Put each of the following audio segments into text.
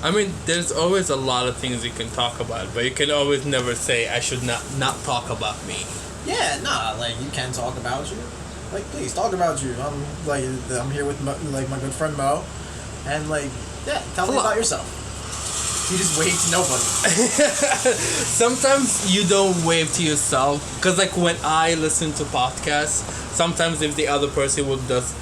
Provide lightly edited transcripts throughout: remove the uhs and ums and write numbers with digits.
I mean, there's always a lot of things you can talk about, but you can always never say, I should not talk about me. Yeah, nah, like, you can talk about you. Like, please, talk about you. I'm here with, my good friend Mo. And, yeah, tell me about yourself. You just wave to nobody. Sometimes you don't wave to yourself. Because, when I listen to podcasts, sometimes if the other person would just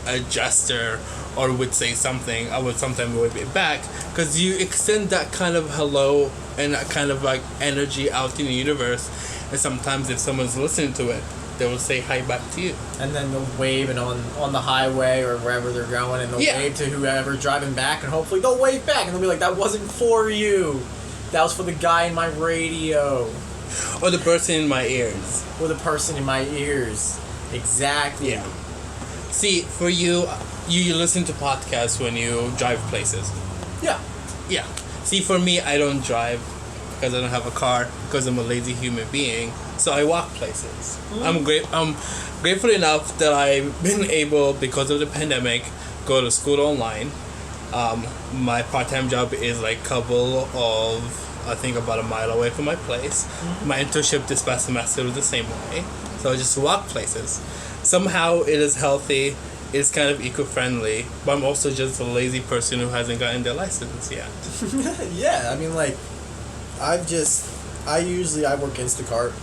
a gesture or would say something, I would sometimes wave it back. Because you extend that kind of hello and that kind of, energy out in the universe. And sometimes if someone's listening to it, they will say hi back to you. And then they'll wave and on the highway or wherever they're going, and they'll wave to whoever driving back, and hopefully they'll wave back, and they'll be like, that wasn't for you. That was for the guy in my radio. Or the person in my ears. Or the person in my ears. Exactly. Yeah. See, for you listen to podcasts when you drive places. Yeah. Yeah. See, for me, I don't drive because I don't have a car, because I'm a lazy human being. So I walk places. Mm. I'm grateful enough that I've been able, because of the pandemic, go to school online. My part-time job is couple of, I think, about a mile away from my place. Mm-hmm. My internship this past semester was the same way. So I just walk places. Somehow it is healthy. It's kind of eco-friendly, but I'm also just a lazy person who hasn't gotten their license yet. Yeah, I mean, I work Instacart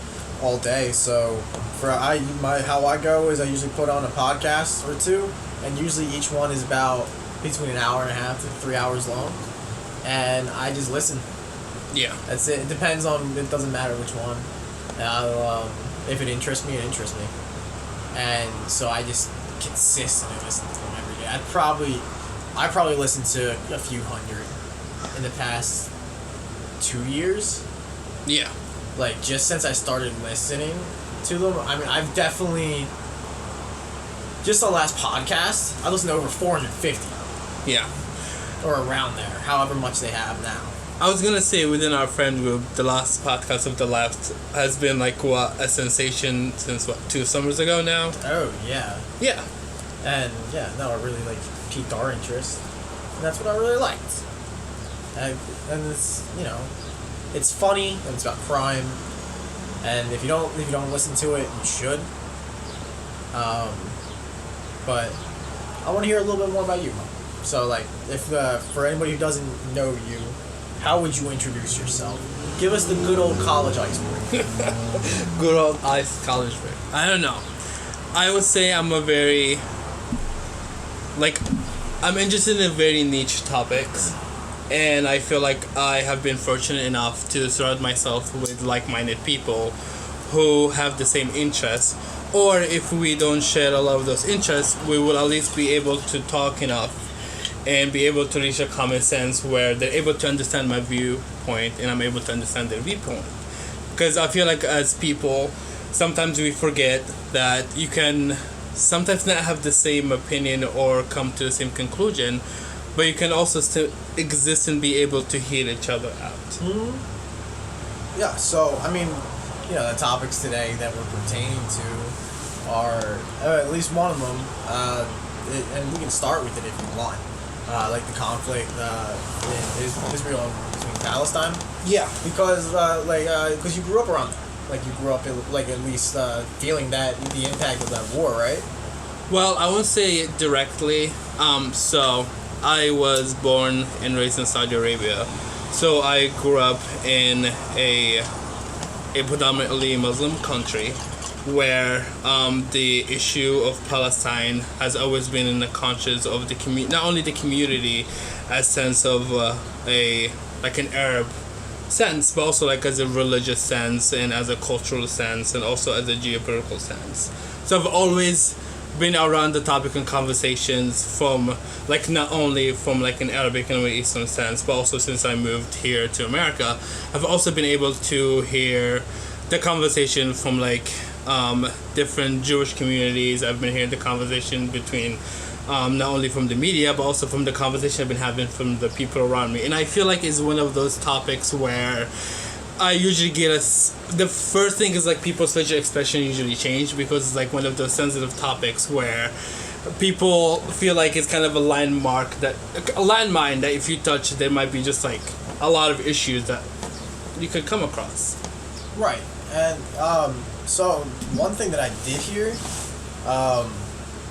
all day, so how I go is I usually put on a podcast or two, and usually each one is about between an hour and a half to 3 hours long, and I just listen. Yeah. That's it. It depends on, it doesn't matter which one. If it interests me, it interests me. And so I just consistently listen to them every day. I probably listened to a few hundred in the past 2 years. Yeah. Just since I started listening to them, I mean, I've definitely, just on the last podcast, I listened to over 450. Yeah. Or around there, however much they have now. I was gonna say, within our friend group, the last podcast of the left has been a sensation since 2 summers ago now. Oh yeah. Yeah. And yeah, no, it really piqued our interest, and that's what I really liked. And it's it's funny and it's about crime, and if you don't listen to it, you should. But I want to hear a little bit more about you. So if for anybody who doesn't know you, how would you introduce yourself? Give us the good old college icebreaker. Good old college break. I don't know. I would say I'm a very, I'm interested in very niche topics, and I feel like I have been fortunate enough to surround myself with like-minded people who have the same interests, or if we don't share a lot of those interests, we will at least be able to talk enough and be able to reach a common sense where they're able to understand my viewpoint and I'm able to understand their viewpoint. Because I feel like as people, sometimes we forget that you can sometimes not have the same opinion or come to the same conclusion, but you can also still exist and be able to hear each other out. Mm-hmm. Yeah, so, I mean, the topics today that we're pertaining to are, at least one of them, and we can start with it if you want. The conflict in Israel between Palestine. Yeah. Because you grew up around there. You grew up at least feeling the impact of that war, right? Well, I won't say it directly. So I was born and raised in Saudi Arabia. So I grew up in a predominantly Muslim country, where the issue of Palestine has always been in the conscience of the not only the community as sense of an Arab sense, but also as a religious sense and as a cultural sense and also as a geopolitical sense. So I've always been around the topic and conversations from not only from an Arabic and Middle Eastern sense, but also since I moved here to America, I've also been able to hear the conversation from different Jewish communities. I've been hearing the conversation between not only from the media, but also from the conversation I've been having from the people around me. And I feel like it's one of those topics where I usually get the first thing is people's facial expression usually change, because it's one of those sensitive topics where people feel like it's kind of a landmark a landmine that if you touch, there might be just like a lot of issues that you could come across. Right, and so one thing that I did hear,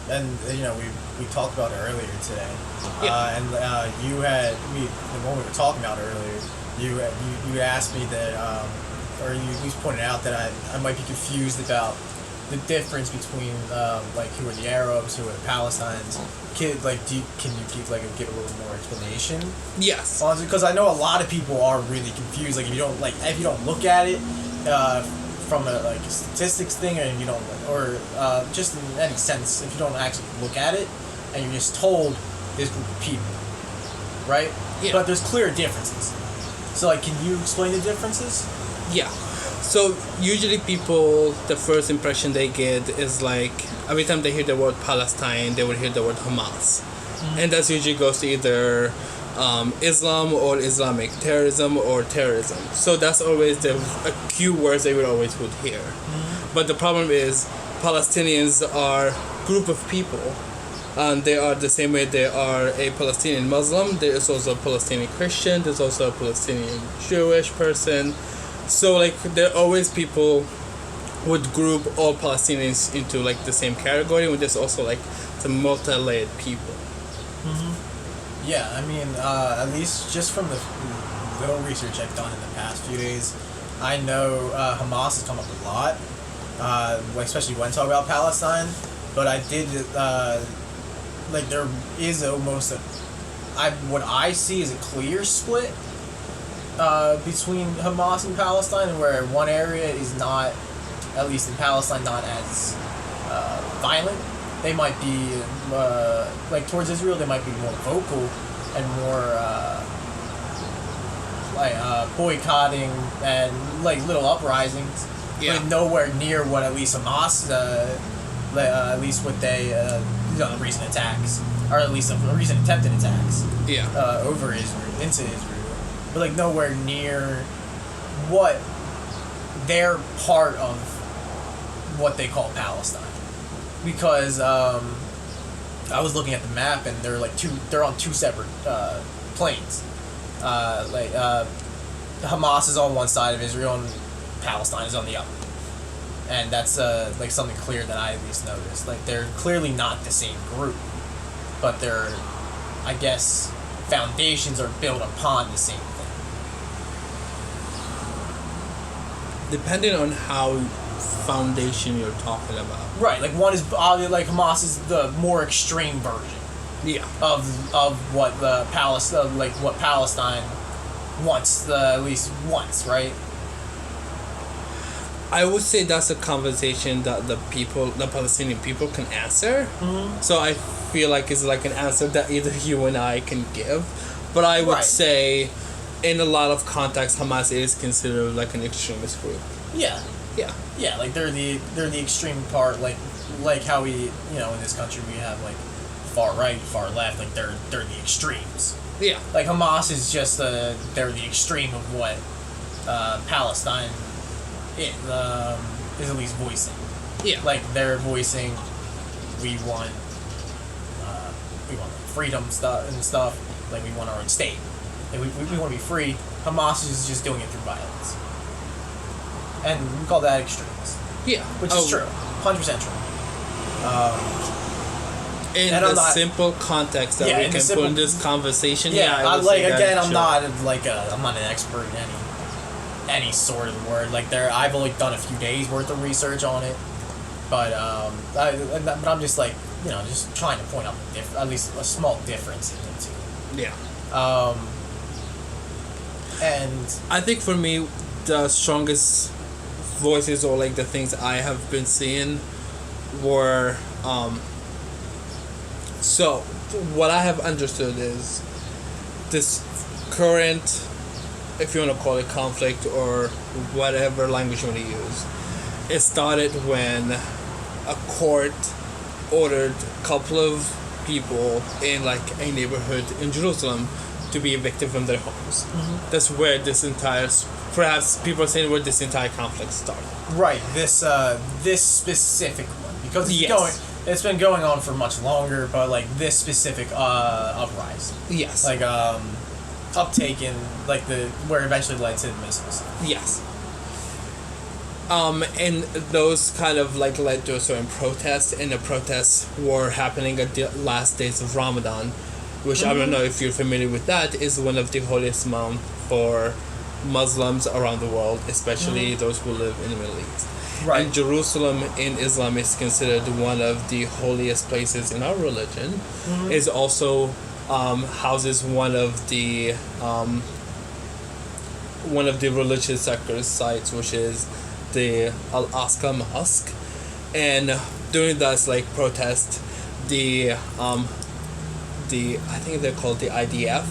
and you know we talked about it earlier today, and you had when we were talking about it earlier, you asked me that, or you pointed out that I might be confused about the difference between like who are the Arabs, who are the Palestinians. Can you give a little more explanation? Yes. Because I know a lot of people are really confused. Like if you don't look at it from a statistics thing, or if you don't, or just in any sense, if you don't actually look at it, and you're just told this group of people, right? Yeah. But there's clear differences. So can you explain the differences? Yeah. So usually people, the first impression they get is like every time they hear the word Palestine, they would hear the word Hamas, and that usually goes to either Islam or Islamic terrorism or terrorism. So that's always the few words they would hear. But the problem is Palestinians are a group of people, and they are the same way they are a Palestinian Muslim. There is also a Palestinian Christian. There's also a Palestinian Jewish person. So there are always people would group all Palestinians into the same category, when there's also some multi-layered people. Yeah, I mean, at least just from the little research I've done in the past few days, I know Hamas has come up a lot, especially when talking about Palestine. But I did there is almost what I see is a clear split between Hamas and Palestine, where one area is not, at least in Palestine, not as violent. They might be towards Israel. They might be more vocal and more boycotting and little uprisings, but nowhere near what at least Hamas, at least what they the recent attacks, or at least the recent attempted attacks, over Israel, into Israel. But nowhere near what they're part of what they call Palestine, because I was looking at the map and they're on two separate planes. Hamas is on one side of Israel and Palestine is on the other, and that's something clear that I at least noticed. They're clearly not the same group, but their, I guess, foundations are built upon the same thing. Depending on how foundation you're talking about. Right, one is Hamas is the more extreme version. Yeah. Of what the what Palestine wants, at least once, right? I would say that's a conversation that the Palestinian people can answer. Mm-hmm. So I feel like it's an answer that either you and I can give. But I would say, in a lot of contexts, Hamas is considered an extremist group. Yeah. Yeah. Yeah, they're the extreme part, like how we, in this country we have far right, far left, they're the extremes. Yeah. Hamas is just they're the extreme of what Palestine is at least voicing. Yeah. They're voicing, we want freedom and stuff. We want our own state. We want to be free. Hamas is just doing it through violence. And we call that extremist. Yeah. Which is true. 100% true. In the simple context that we can put in this conversation, I'm not I'm not an expert in any sort of word. I've only done a few days worth of research on it, but I'm just just trying to point out at least a small difference in the two. Yeah. And I think for me, the strongest voices or the things I have been seeing were so what I have understood is this current, if you want to call it conflict or whatever language you want to use, it started when a court ordered a couple of people in a neighborhood in Jerusalem to be evicted from their homes. Mm-hmm. That's where this entire, perhaps people are saying where this entire conflict started. Right, this specific one, because It's been going on for much longer, but like this specific uprising, Yes. like uptake in like the where it eventually led to the missiles. Yes. And those kind of like led to a certain protest, and the protests were happening at the last days of Ramadan, which I don't know if you're familiar with. That is one of the holiest months for Muslims around the world, especially those who live in the Middle East. Right. And Jerusalem in Islam is considered one of the holiest places in our religion. Is also houses one of the religious sacred sites, which is the Al-Aqsa Mosque. And during that like protest, the I think they're called the IDF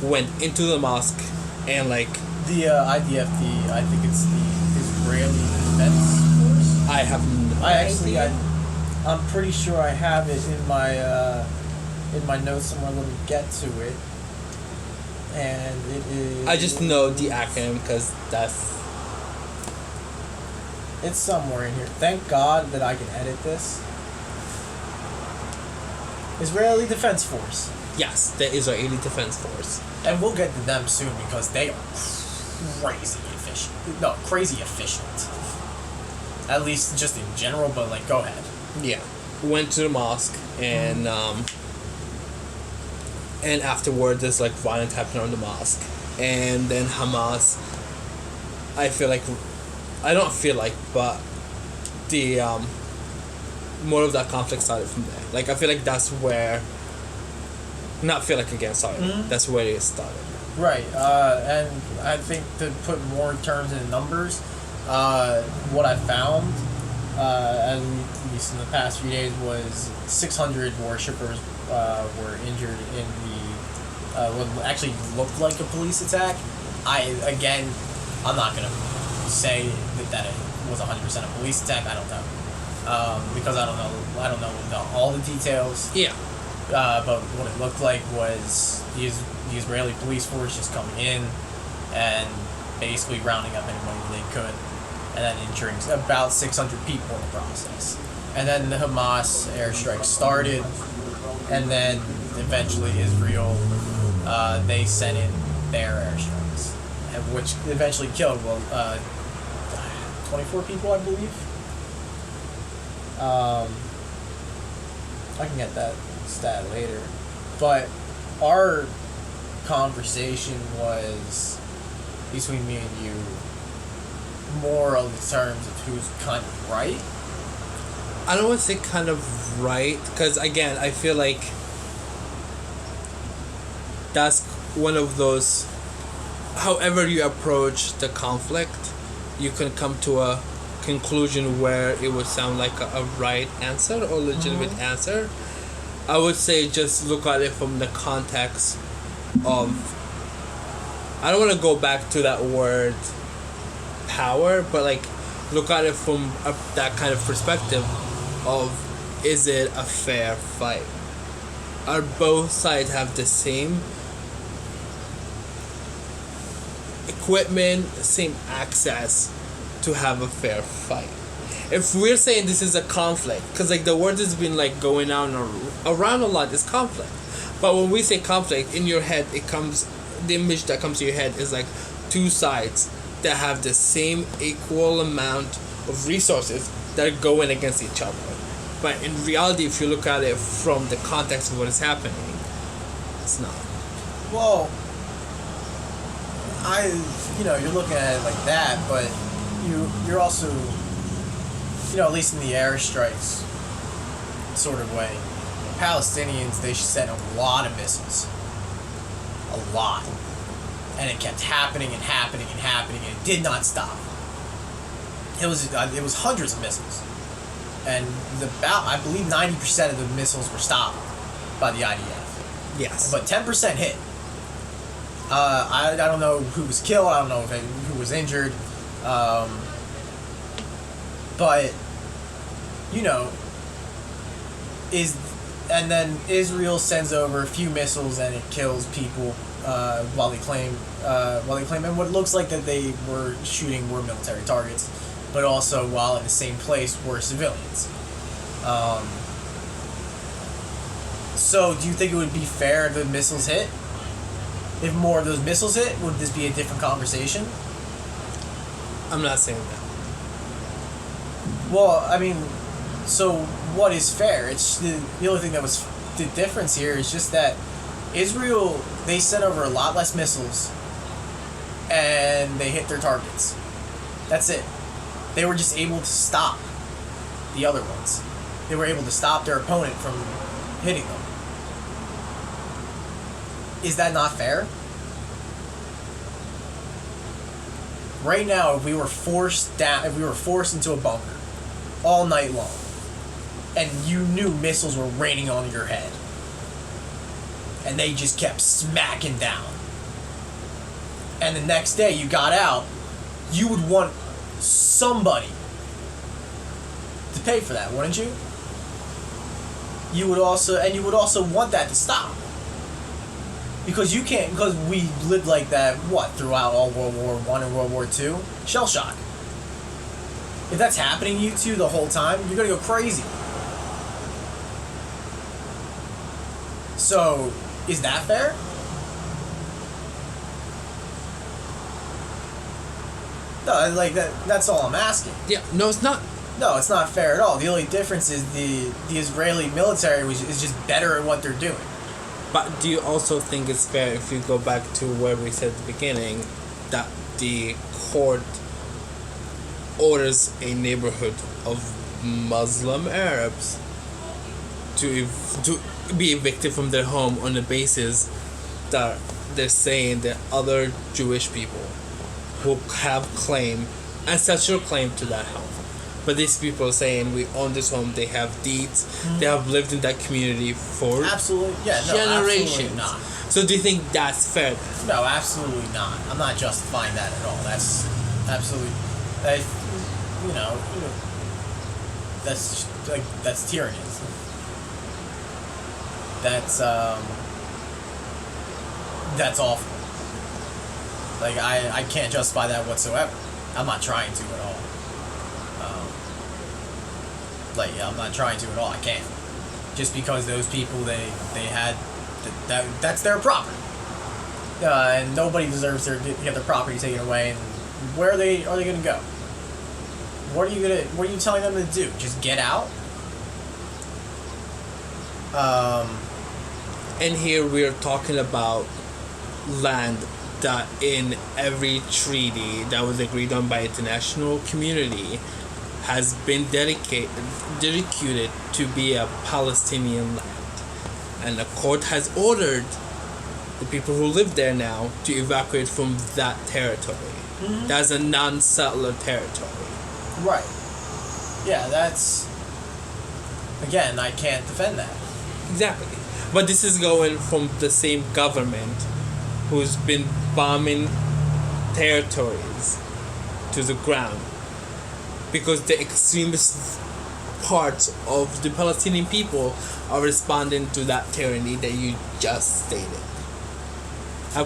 went into the mosque and like The IDF, I think it's the Israeli Defense Force. I have no idea. I'm pretty sure I have it in my notes somewhere. Let me get to it. And it is. I just know the acronym because it's somewhere in here. Thank God that I can edit this. Israeli Defense Force. yes, the Israeli Defense Force. And we'll get to them soon because they are crazy efficient. No, crazy efficient. At least just in general, but like, go ahead. Yeah, went to the mosque and afterward there's like violence happened on the mosque, and then Hamas. But the more of that conflict started from there. Like I feel like that's where. Not feel like again. Sorry, that's where it started. Right, and I think to put more terms and numbers, what I found, at least in the past few days, was 600 worshippers were injured in what actually looked like a police attack. I'm not gonna say that it was 100% a police attack. I don't know, because I don't know all the details. Yeah. But what it looked like was the Israeli police force just coming in and basically rounding up anybody they could, and then injuring about 600 people in the process. And then the Hamas airstrike started, and then eventually Israel, they sent in their airstrikes, which eventually killed 24 people, I believe. I can get that stat later, but our conversation was between me and you more on the terms of who's kind of right. I don't want to say kind of right, because again, I feel like that's one of those. However you approach the conflict, you can come to a conclusion where it would sound like a right answer or legitimate answer. I would say just look at it from the context of. I don't want to go back to that word power, but like look at it from that kind of perspective of, is it a fair fight? Are both sides have the same equipment, same access to have a fair fight? If we're saying this is a conflict, because like the word has been like going on around a lot is conflict, but when we say conflict, in your head the image that comes to your head is like two sides that have the same equal amount of resources that are going against each other. But in reality, if you look at it from the context of what is happening, it's not. Well, you're looking at it like that, but you're also, at least in the airstrikes sort of way, Palestinians, they sent a lot of missiles. A lot. And it kept happening and happening and happening, and it did not stop. It was hundreds of missiles. And I believe 90% of the missiles were stopped by the IDF. Yes. But 10% hit. I don't know who was killed. I don't know who was injured. But, and then Israel sends over a few missiles and it kills people while they claim and what looks like that they were shooting were military targets, but also while in the same place were civilians. So, do you think it would be fair if the missiles hit? If more of those missiles hit, would this be a different conversation? I'm not saying that. Well, I mean, so what is fair? It's the only thing that was the difference here is just that Israel, they sent over a lot less missiles and they hit their targets. That's it. They were just able to stop the other ones. They were able to stop their opponent from hitting them. Is that not fair? Right now, if we were forced into a bunker all night long, and you knew missiles were raining on your head, and they just kept smacking down, and the next day you got out, you would want somebody to pay for that, wouldn't you? You would also want that to stop. Because we lived like that, throughout all World War I and World War II? Shell shock. If that's happening to you two the whole time, you're gonna go crazy. So, is that fair? No, that's all I'm asking. Yeah, no, it's not. No, it's not fair at all. The only difference is the Israeli military is just better at what they're doing. But do you also think it's fair if you go back to where we said at the beginning that the court orders a neighborhood of Muslim Arabs to be evicted from their home on the basis that they're saying that other Jewish people who have ancestral claim to that home. But these people are saying we own this home, they have deeds, they have lived in that community for generations. Absolutely not. So do you think that's fair? No, absolutely not. I'm not justifying that at all. That's absolutely, that's tyranny. That's awful. I can't justify that whatsoever. I'm not trying to at all. I'm not trying to at all. I can't. Just because those people, they had that's their property, and nobody deserves to get their property taken away. And where are they going to go? What are you telling them to do? Just get out? And here we are talking about land that in every treaty that was agreed on by international community has been dedicated to be a Palestinian land. And the court has ordered the people who live there now to evacuate from that territory. Mm-hmm. That's a non-settler territory. Right. Yeah, that's... Again, I can't defend that. Exactly. But this is going from the same government who's been bombing territories to the ground. Because the extremist parts of the Palestinian people are responding to that tyranny that you just stated. How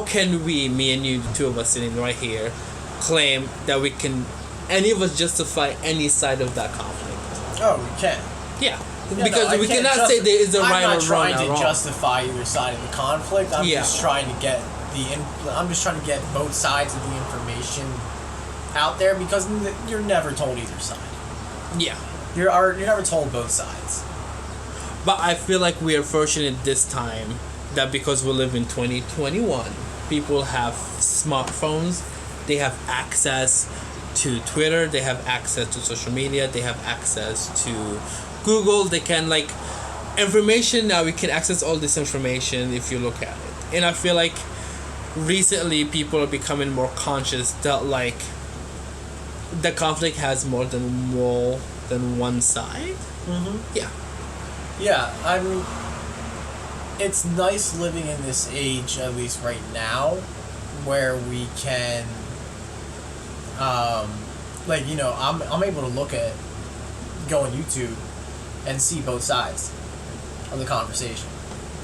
can we, me and you, the two of us sitting right here, claim that we can, any of us justify any side of that conflict? Oh, we can. Yeah. Because we cannot say there is a right or wrong. I'm not trying to justify either side of the conflict. I'm just trying to get both sides of the information out there, because you're never told either side. Yeah. You're never told both sides. But I feel like we are fortunate this time that because we live in 2021, people have smartphones, they have access to Twitter, they have access to social media, they have access to Google, they can information now, we can access all this information if you look at it. And I feel like recently people are becoming more conscious that the conflict has more than one side. Mm-hmm. Yeah. Yeah, I mean, it's nice living in this age, at least right now, where we can, I'm able to go on YouTube and see both sides of the conversation.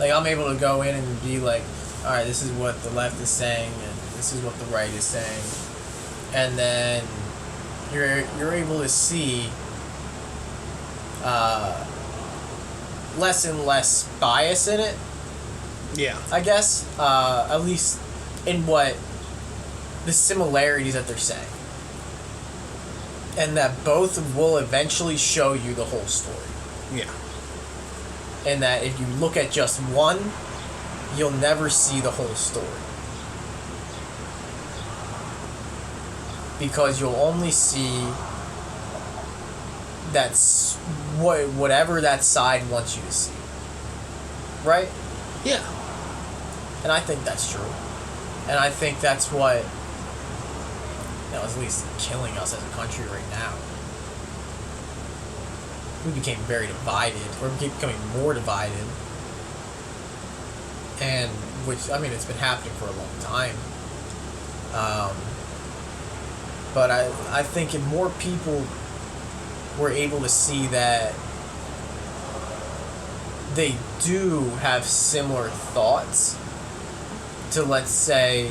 I'm able to go in and be like, all right, this is what the left is saying, and this is what the right is saying, and then you're able to see less and less bias in it, Yeah. I guess. At least in what the similarities that they're saying. And that both will eventually show you the whole story. Yeah. And that if you look at just one, you'll never see the whole story. Because you'll only see that's whatever that side wants you to see. Right? Yeah. And I think that's true. And I think that's what is at least killing us as a country right now. We became very divided, or we keep becoming more divided. And, which, I mean, it's been happening for a long time. But I think if more people were able to see that they do have similar thoughts to, let's say,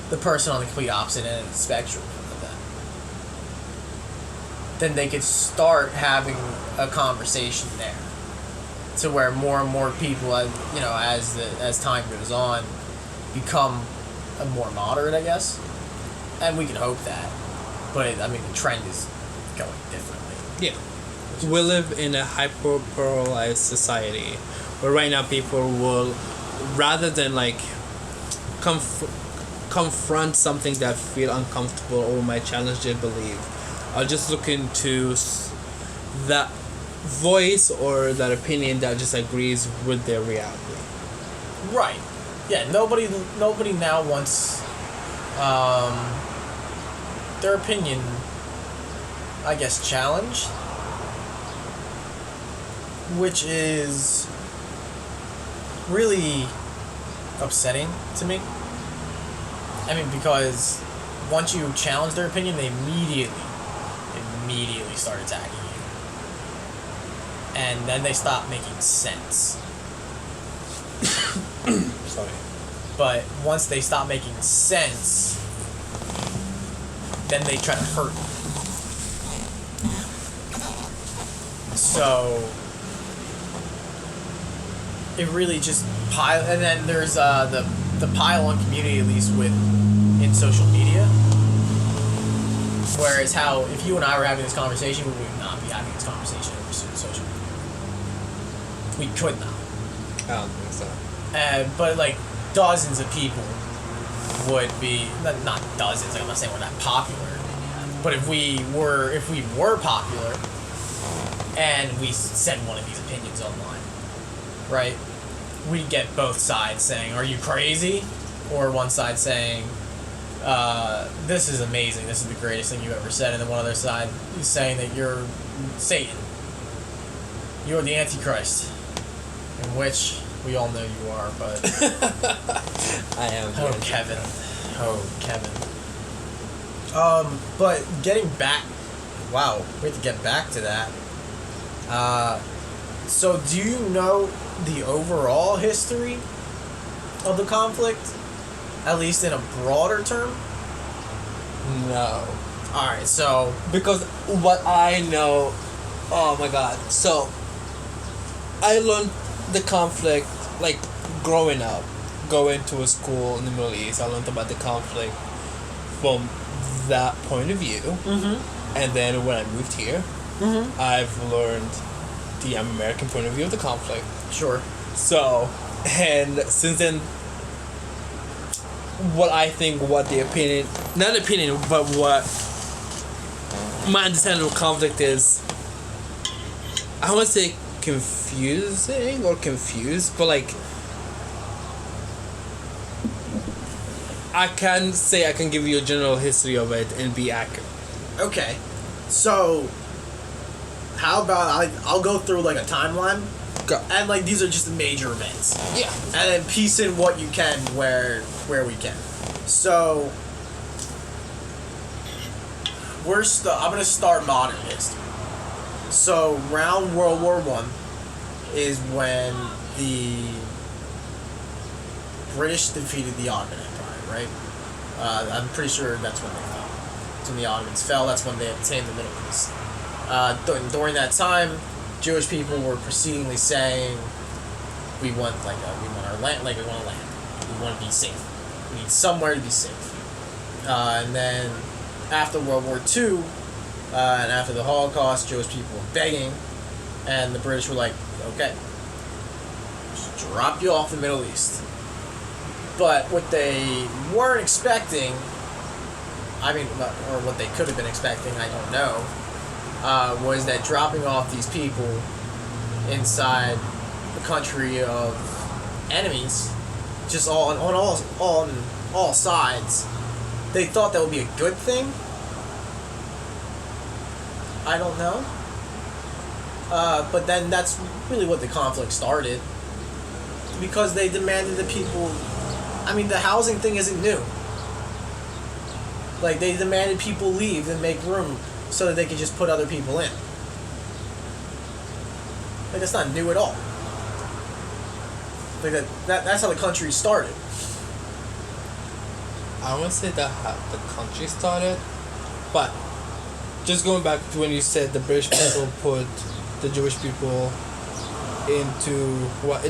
the person on the complete opposite end of the spectrum of that, then they could start having a conversation there, to where more and more people, as time goes on, become more moderate, I guess, and we can hope that. But I mean, the trend is going differently. Yeah. We live in a hyper-polarized society where right now people will, rather than like confront something that feel uncomfortable or might challenge their belief, I'll just look into that voice or that opinion that just agrees with their reality. Right. Yeah, nobody now wants their opinion, I guess, challenged, which is really upsetting to me. I mean, because once you challenge their opinion, they immediately start attacking you. And then they stop making sense. Sorry. But once they stop making sense, then they try to hurt you. So it really just and then there's the pile-on community, at least in social media. Whereas how, if you and I were having this conversation, we would not be having this conversation over social media. We could not. I don't think so. But like dozens of people would be, not dozens, like I'm not saying we're that popular, but if we were popular and we said one of these opinions online, right, we'd get both sides saying, "Are you crazy?" or one side saying, "This is amazing, this is the greatest thing you've ever said," and then one other side is saying that you're Satan, you're the Antichrist, in which we all know you are, but I am. Oh, Kevin. But getting back, wow, we have to get back to that. So do you know the overall history of the conflict? At least in a broader term? No. Alright, so... Because what I know... Oh my god. So, I learned the conflict, like, growing up. Going to a school in the Middle East, I learned about the conflict from that point of view. Mm-hmm. And then when I moved here, mm-hmm. I've learned the American point of view of the conflict. Sure. So, and since then, what I think, what the opinion, not opinion, but what my understanding of conflict is, I wouldn't say confusing or confused, but like, I can say I can give you a general history of it and be accurate. Okay. So, how about I'll go through like a timeline? Go. And like these are just the major events. Yeah. And then piece in what you can where we can. So I'm gonna start modern history. So around World War I is when the British defeated the Ottoman Empire, right? I'm pretty sure that's when they fell. That's when the Ottomans fell. That's when they obtained the Middle East. During that time, Jewish people were proceedingly saying, we want our land, we want land. We want to be safe. We need somewhere to be safe. And then after World War II, and after the Holocaust, Jewish people were begging, and the British were like, okay, just drop you off the Middle East. But what they weren't expecting, or what they could have been expecting, I don't know, was that dropping off these people inside the country of enemies, just on all sides, they thought that would be a good thing. I don't know. But then that's really what the conflict started, because they demanded that people. I mean, the housing thing isn't new. Like, they demanded people leave and make room so that they could just put other people in. Like, that's not new at all. Like, that's how the country started. I wouldn't say that how the country started, but just going back to when you said the British people put the Jewish people in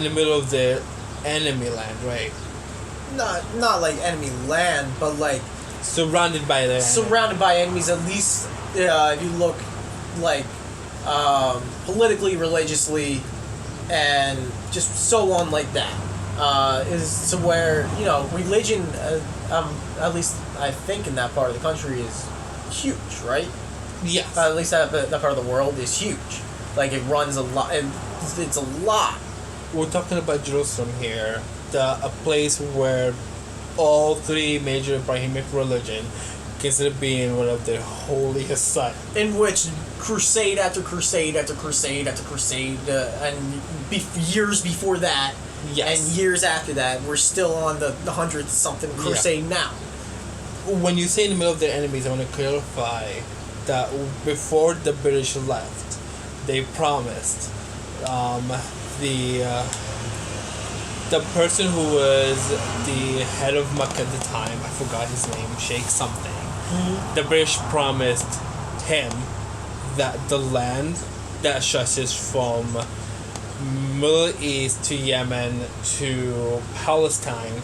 the middle of their enemy land, right? Not like enemy land, but like surrounded by their surrounded by enemies. At least if you look like politically, religiously, and just so on like that, is to where religion, at least I think in that part of the country, is huge, right? Yes. At least that part of the world is huge. Like, it runs a lot, and it's a lot. We're talking about Jerusalem here, a place where all three major Abrahamic religion consider being one of their holiest sites. In which crusade after crusade after crusade after crusade, and years before that, yes, and years after that, we're still on the 100th something crusade now. When you say in the middle of their enemies, I want to clarify that before the British left, they promised the person who was the head of Mecca at the time, I forgot his name, Sheikh something. Mm-hmm. The British promised him that the land that stretches from Middle East to Yemen to Palestine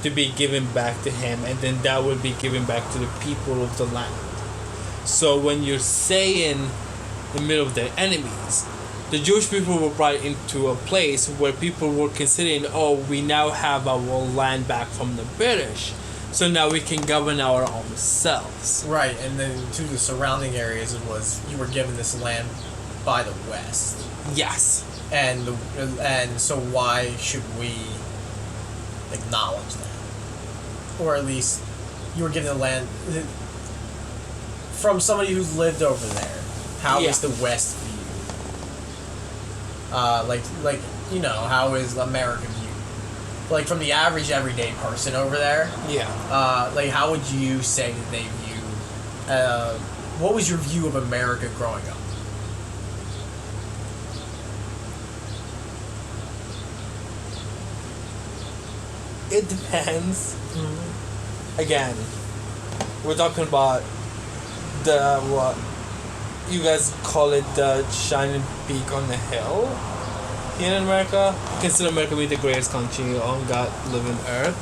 to be given back to him, and then that would be given back to the people of the land. So when you're saying the middle of their enemies, the Jewish people were brought into a place where people were considering, we now have our land back from the British, so now we can govern our own selves. Right, and then to the surrounding areas, it was, you were given this land by the West. Yes. And so why should we acknowledge that? Or at least, you were given the land from somebody who's lived over there. How is the West viewed? How is America viewed? Like, from the average everyday person over there. Yeah. How would you say that they view? What was your view of America growing up? It depends. Again, we're talking about what you guys call it, the shining peak on the hill here in America. Consider America to be the greatest country on God living earth.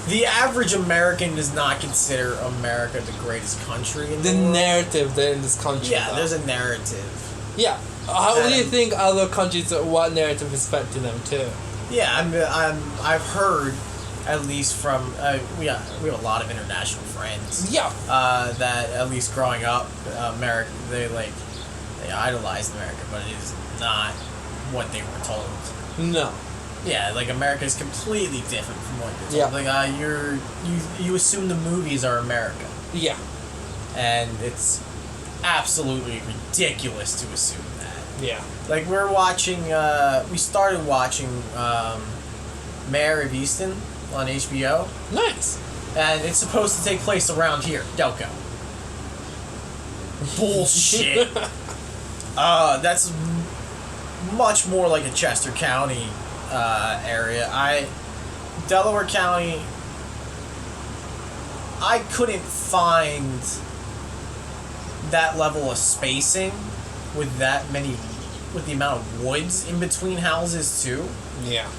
The average American does not consider America the greatest country in the world. Narrative there in this country. Yeah, there's a narrative. Yeah. How do you think other countries, what narrative is fed to them too? Yeah, I've heard, at least from we have a lot of international friends. Yeah. That at least growing up, America, they idolized America, but it is not what they were told. No. Yeah, like, America is completely different from what you're told. Yeah. You assume the movies are America. Yeah. And it's absolutely ridiculous to assume that. Yeah. Like, we started watching Mayor of Easton on HBO. Nice. And it's supposed to take place around here, Delco. Bullshit. That's much more like a Chester County area. Delaware County, I couldn't find that level of spacing with the amount of woods in between houses too. Yeah.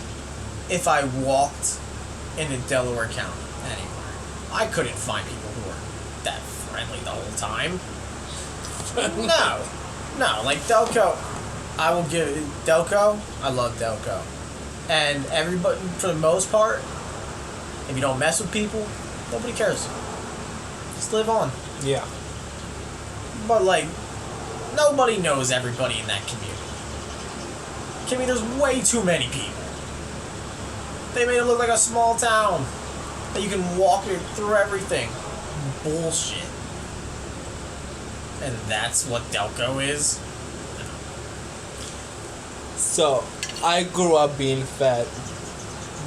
If I walked into Delaware County anywhere, I couldn't find people who were that friendly the whole time. No, like Delco, I will give Delco. I love Delco, and everybody for the most part, if you don't mess with people, nobody cares. Just live on. Yeah. But like, nobody knows everybody in that community. There's way too many people. They made it look like a small town that you can walk through everything. Bullshit. And that's what Delco is. So, I grew up being fed.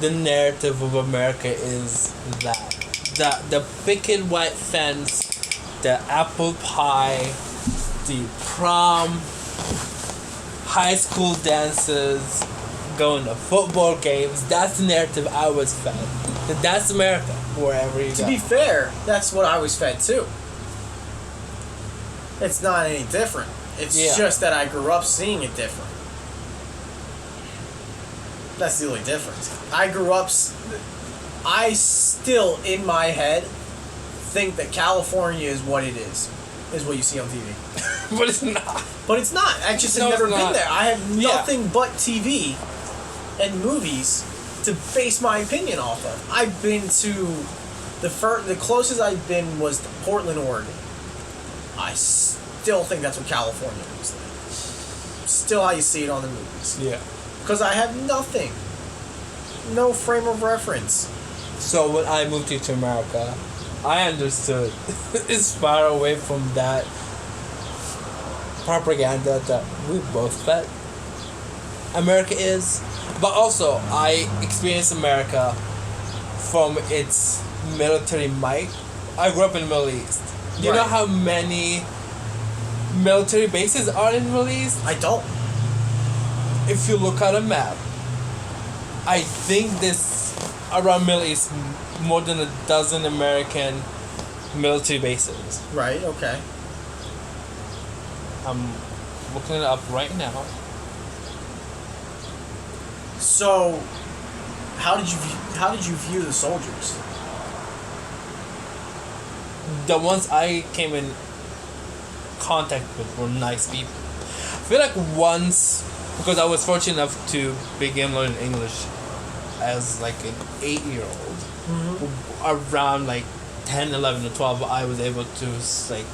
The narrative of America is that the picket white fence, the apple pie, the prom, high school dances, going to football games. That's the narrative I was fed. That's America, wherever you go. To be fair, that's what I was fed too. It's not any different. It's just that I grew up seeing it different. That's the only difference. I still, in my head, think that California is what it is what you see on TV. But it's not. But it's not. I just have never been there. I have nothing but TV and movies to base my opinion off of. I've been to the closest I've been was to Portland, Oregon. I still think that's what California is like. Still how you see it on the movies. Yeah. Because I have nothing. No frame of reference. So when I moved here to America, I understood it's far away from that propaganda that we both fed. America is. But also, I experienced America from its military might. I grew up in the Middle East. Do you know how many military bases are in the Middle East? I don't. If you look at a map, I think this around Middle East more than a dozen American military bases. Right, okay. I'm looking it up right now. So, how did you view the soldiers? The ones I came in contact with were nice people. I feel like once, because I was fortunate enough to begin learning English as like an 8-year-old, around like 10, 11, or 12, I was able to like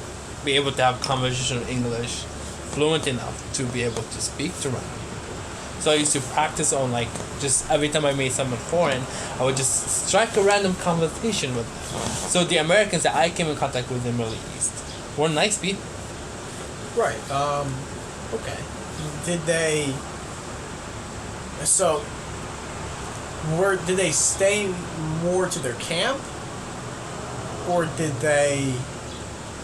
be able to have conversation in English fluent enough to be able to speak to random people. So I used to practice on like just every time I made someone foreign, I would just strike a random conversation with them. So the Americans that I came in contact with in the Middle East were nice people. Right. Okay. Did they? So, did they stay more to their camp, or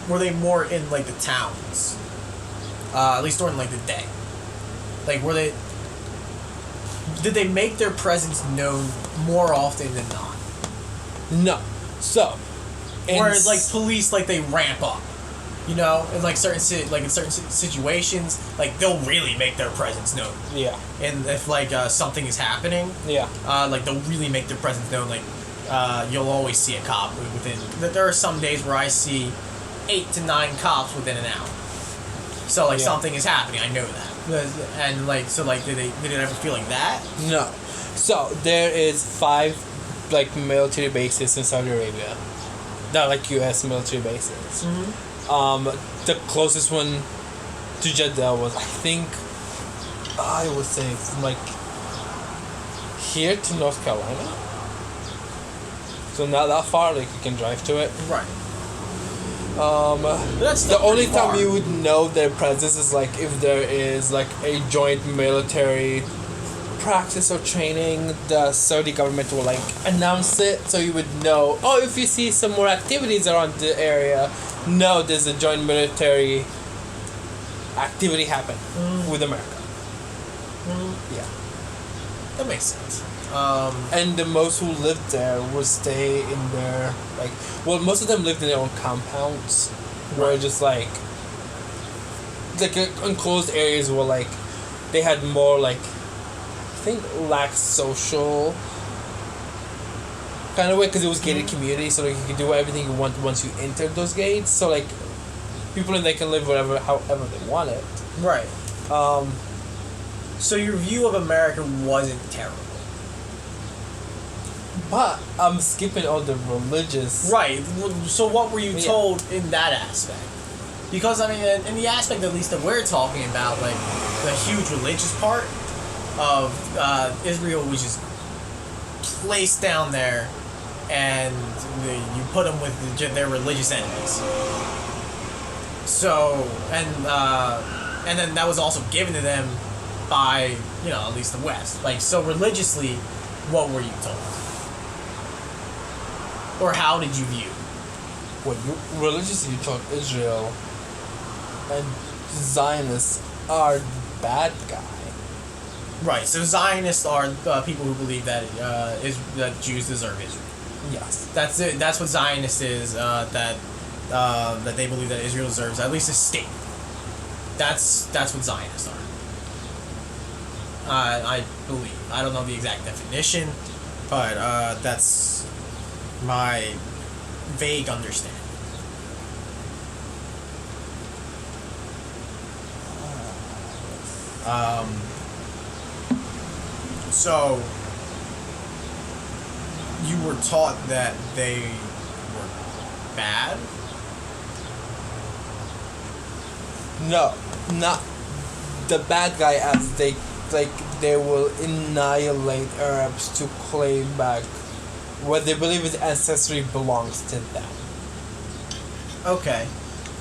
were they more in like the towns? At least during like the day. Like, did they make their presence known more often than not? No. So, Whereas like police, like they ramp up. You know, in like certain situations, like they'll really make their presence known. Yeah. And if like something is happening, like they'll really make their presence known. Like you'll always see a cop within. There are some days where I see 8 to 9 cops within an hour. So like something is happening, I know that. And like so, like did it ever feel like that? No. So there is 5 like military bases in Saudi Arabia. That are like U.S. military bases. Mm-hmm. The closest one to Jeddah was, I think, I would say from like here to North Carolina. So not that far, like you can drive to it. Right. That's the only time you would know their presence is like if there is like a joint military practice or training. The Saudi government will like announce it, so you would know. Oh, if you see some more activities around the area, no, there's a joint military activity happen with America. Yeah, that makes sense. And the most who lived there would stay in their most of them lived in their own compounds, where just like like enclosed areas where like they had more like I think lax social kind of way because it was gated community, so like you could do everything you want once you entered those gates. So like people in there can live however they want it. Right. So your view of America wasn't terrible. But I'm skipping all the religious. Right. So what were you told in that aspect? Because I mean, in the aspect at least that we're talking about, like the huge religious part of Israel, which is placed down there, and you put them with their religious enemies. So and then that was also given to them by at least the West. Like so religiously, what were you told? Or how did you view? Well, religiously you taught Israel and Zionists are the bad guy. Right. So Zionists are people who believe that that Jews deserve Israel. Yes. That's it. That's what Zionist is. That they believe that Israel deserves at least a state. That's what Zionists are. I believe. I don't know the exact definition, but that's my vague understanding. So you were taught that they were bad? No, not the bad guy as they will annihilate Arabs to claim back what they believe is ancestry belongs to them. Okay.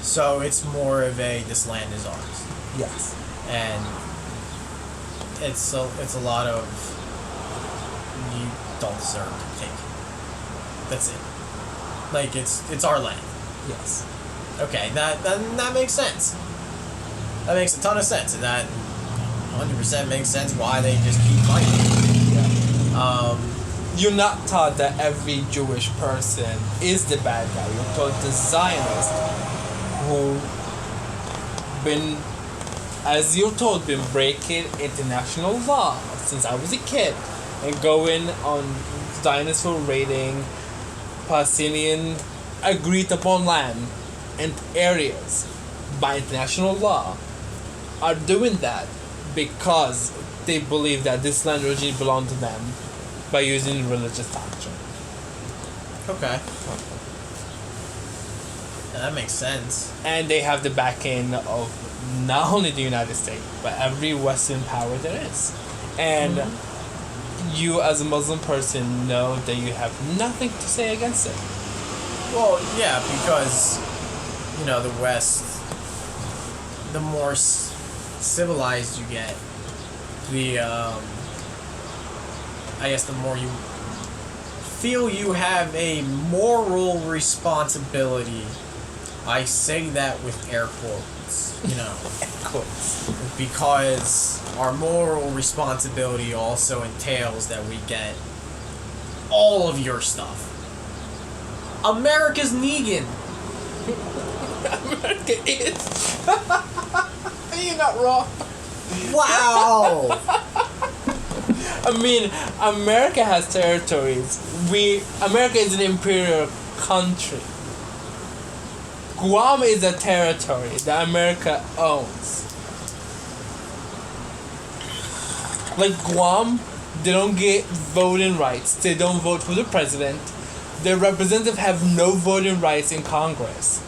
So it's more of this land is ours. Yes. And it's a lot of you don't deserve to take it. That's it. Like it's our land. Yes. Okay, that makes sense. That makes a ton of sense, and that 100% makes sense why they just keep fighting. Yeah. You're not taught that every Jewish person is the bad guy. You're taught the Zionists who been, as you're told, been breaking international law since I was a kid and going on Zionists for raiding Palestinian agreed upon land and areas by international law are doing that because they believe that this land originally belonged to them by using religious doctrine. Okay. Yeah, that makes sense. And they have the backing of not only the United States, but every Western power there is. And you as a Muslim person know that you have nothing to say against it. Well, yeah, because, the West, the more civilized you get, I guess the more you feel you have a moral responsibility. I say that with air quotes, Air quotes. because our moral responsibility also entails that we get all of your stuff. America's Negan. America is. You're not wrong. Wow. I mean, America has territories. America is an imperial country. Guam is a territory that America owns. Like Guam, they don't get voting rights. They don't vote for the president. Their representatives have no voting rights in Congress.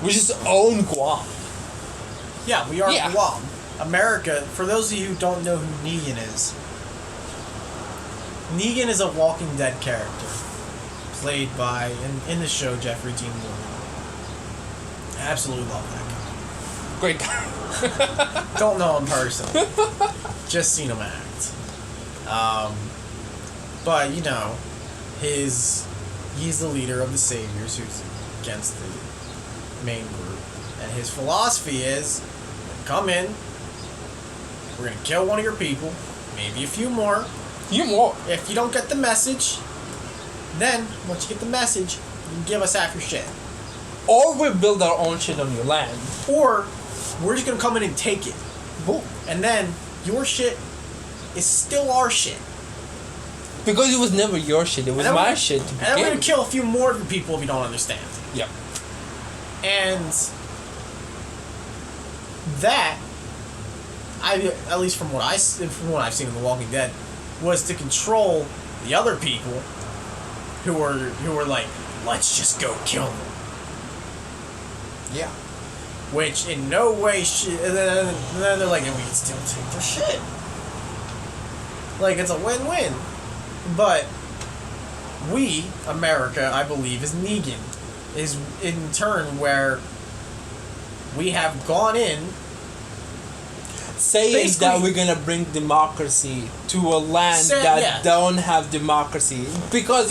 We just own Guam. Yeah, we are Guam. America, for those of you who don't know who Negan is a Walking Dead character. Played by, in the show, Jeffrey Dean Morgan. I absolutely love that guy. Great guy. Don't know him personally. Just seen him act. But, he's the leader of the Saviors who's against the main group. And his philosophy is, come in, we're going to kill one of your people, maybe a few more. If you don't get the message, then, once you get the message, you can give us half your shit. Or we build our own shit on your land. Or we're just gonna come in and take it. Boom. And then your shit is still our shit. Because it was never your shit, it was my shit to begin. And we're gonna kill a few more of the people if you don't understand. Yep. And that, at least from what I've seen in The Walking Dead, was to control the other people who were like, let's just go kill them. Yeah. Which in no way and then they're like, and we can still take their shit. Like, it's a win-win. But we, America, I believe, is Negan. Is in turn where we have gone in saying that we're gonna bring democracy to a land that don't have democracy, because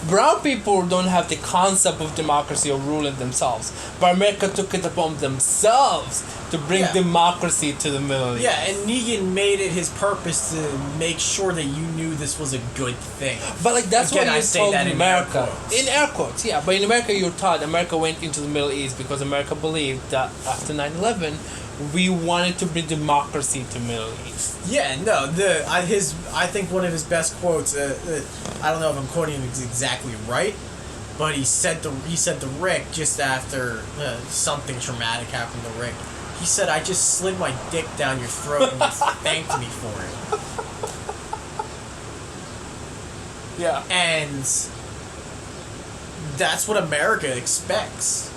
brown people don't have the concept of democracy or ruling themselves, but America took it upon themselves to bring democracy to the Middle East. Yeah, and Negan made it his purpose to make sure that you knew this was a good thing. But like that's Again, what I you say told that America. In air quotes, yeah. But in America, you're taught America went into the Middle East because America believed that after 9/11, we wanted to bring democracy to Middle East. Yeah, no, I think one of his best quotes. I don't know if I'm quoting him exactly right, but he said to Rick just after something traumatic happened to Rick. He said, "I just slid my dick down your throat and you thanked me for it." Yeah, and that's what America expects.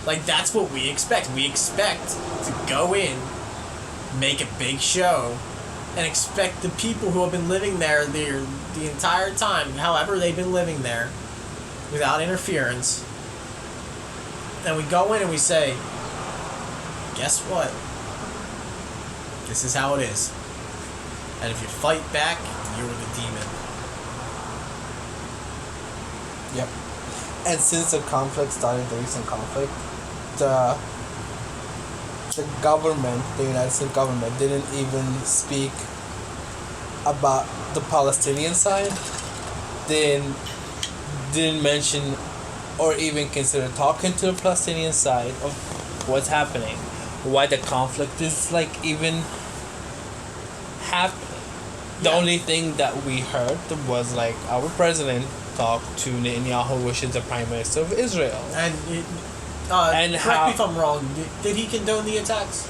Like, that's what we expect. We expect to go in, make a big show, and expect the people who have been living there the entire time, however they've been living there, without interference. And we go in and we say, guess what? This is how it is. And if you fight back, you're the demon. Yep. And since the conflict started, the recent conflict, the government, the United States government, didn't even speak about the Palestinian side. Didn't mention or even consider talking to the Palestinian side of what's happening, why the conflict is even happening. The only thing that we heard was our president talk to Netanyahu, which is the Prime Minister of Israel. And correct me if I'm wrong. Did he condone the attacks?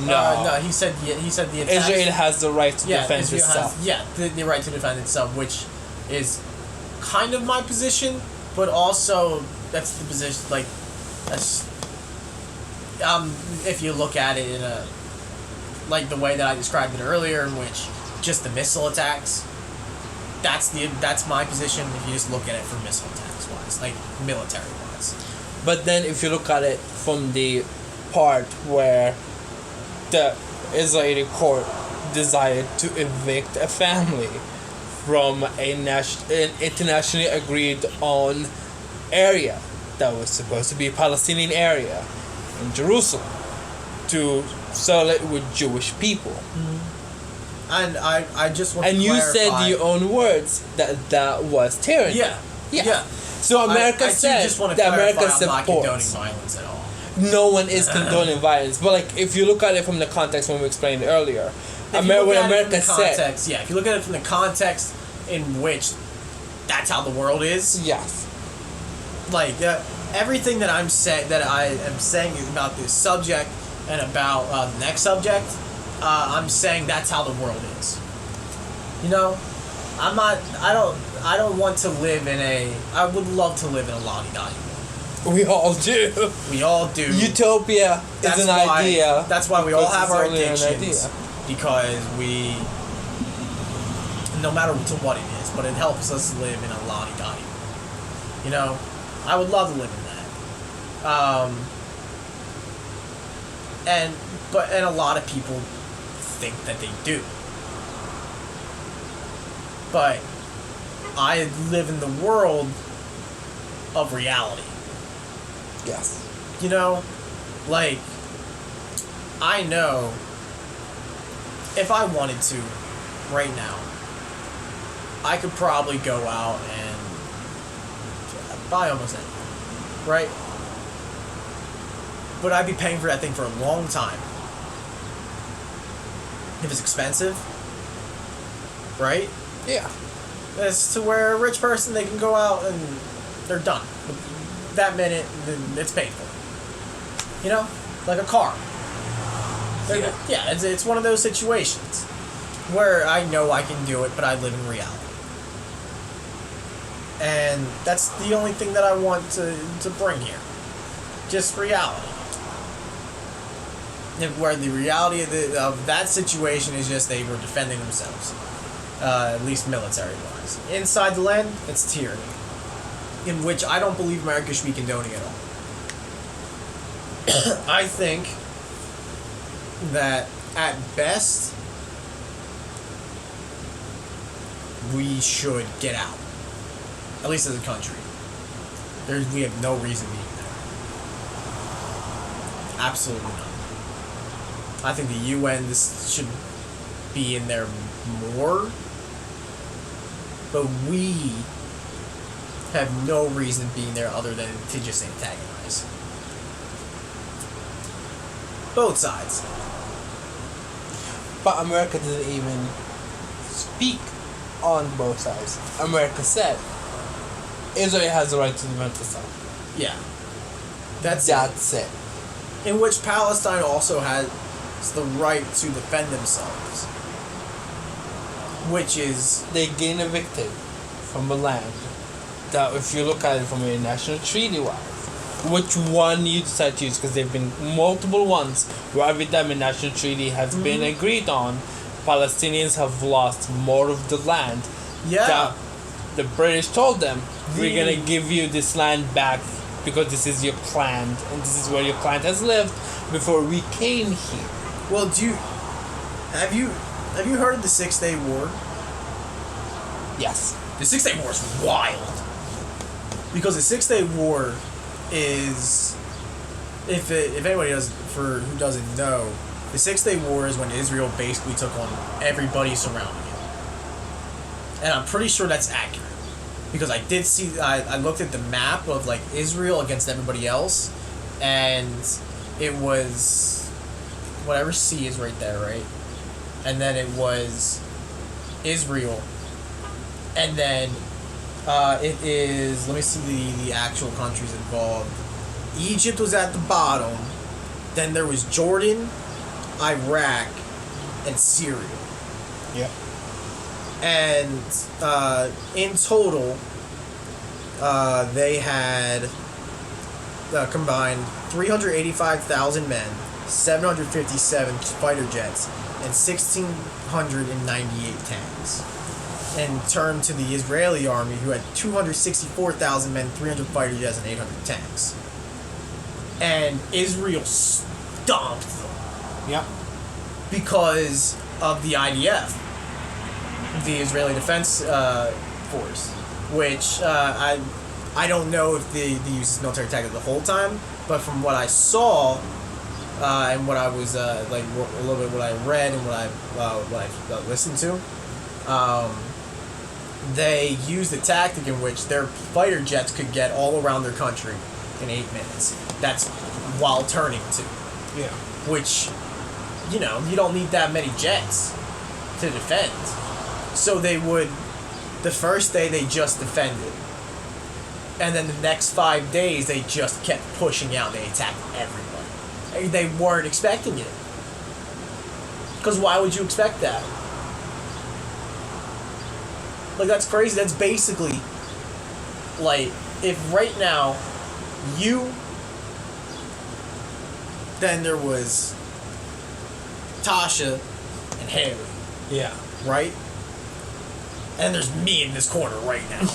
No. No. He said the attacks. Israel has the right to defend itself. The right to defend itself, which is kind of my position, but also that's the position. That's if you look at it in a the way that I described it earlier, in which just the missile attacks. That's my position if you just look at it from missile attacks wise, military wise. But then if you look at it from the part where the Israeli court decided to evict a family from an internationally agreed on area that was supposed to be a Palestinian area in Jerusalem to settle it with Jewish people. Mm-hmm. And I just want to clarify. And you said your own words that was tyranny. Yeah. So America said that America supports. I'm not condoning violence at all. No one is condoning violence, but if you look at it from the context when we explained earlier, if you look at it from the context in which that's how the world is. Yes. Everything that I am saying about this subject and about the next subject. I'm saying that's how the world is. I don't want to live in I would love to live in a la-di-da. We all do. We all do. Utopia is an idea. That's why we all have our addictions. Because no matter to what it is, but it helps us live in a la-di-da. I would love to live in that. And a lot of people think that they do. But I live in the world of reality. Yes. I know if I wanted to right now, I could probably go out and buy almost anything, right? but I'd be paying for that thing for a long time. If it's expensive, right? Yeah. It's to where a rich person, they can go out and they're done. That minute, then it's paid for. You know? Like a car. Yeah, it's one of those situations where I know I can do it, but I live in reality. And that's the only thing that I want to bring here. Just reality. Where the reality of that situation is just they were defending themselves. At least military-wise. Inside the land, it's tyranny. In which I don't believe America should be condoning at all. I think that, at best, we should get out. At least as a country. We have no reason being there. Absolutely none. I think the UN should be in there more. But we have no reason being there other than to just antagonize. Both sides. But America didn't even speak on both sides. America said Israel has the right to defend itself. Yeah. That's it. In which Palestine also has the right to defend themselves. Which is... They get evicted from a land that, if you look at it from a international treaty-wise, which one you decide to use, because there have been multiple ones where every time a national treaty has been agreed on, Palestinians have lost more of the land. Yeah. That the British told them, we're going to give you this land back because this is your clan, and this is where your clan has lived before we came here. Well, have you heard of the 6-Day War? Yes. The 6-Day War is wild. Because the 6-Day War is, if anybody who doesn't know, the 6-Day War is when Israel basically took on everybody surrounding it. And I'm pretty sure that's accurate. Because I did see, I looked at the map of like Israel against everybody else, and it was whatever sea is right there, right? And then it was Israel, and then it is, let me see the actual countries involved. Egypt was at the bottom, then there was Jordan, Iraq, and Syria. Yep. And in total, they had combined 385,000 men, 757 fighter jets, and 1,698 tanks. And turned to the Israeli army, who had 264,000 men, 300 fighter jets, and 800 tanks. And Israel stomped them. Yep. Because of the IDF, the Israeli Defense Force, which I don't know if they use military tactics the whole time, but from what I saw and what I was a little bit what I read and what I listened to, they used a tactic in which their fighter jets could get all around their country in 8 minutes. That's while turning too. Yeah. Which, you know, you don't need that many jets to defend. So they would, the first day they just defended. And then the next 5 days they just kept pushing out. They attacked everybody. They weren't expecting it. Because why would you expect that? Like, that's crazy. That's basically, like, if right now, then there was Tasha and Haley. Yeah. Right? And there's me in this corner right now.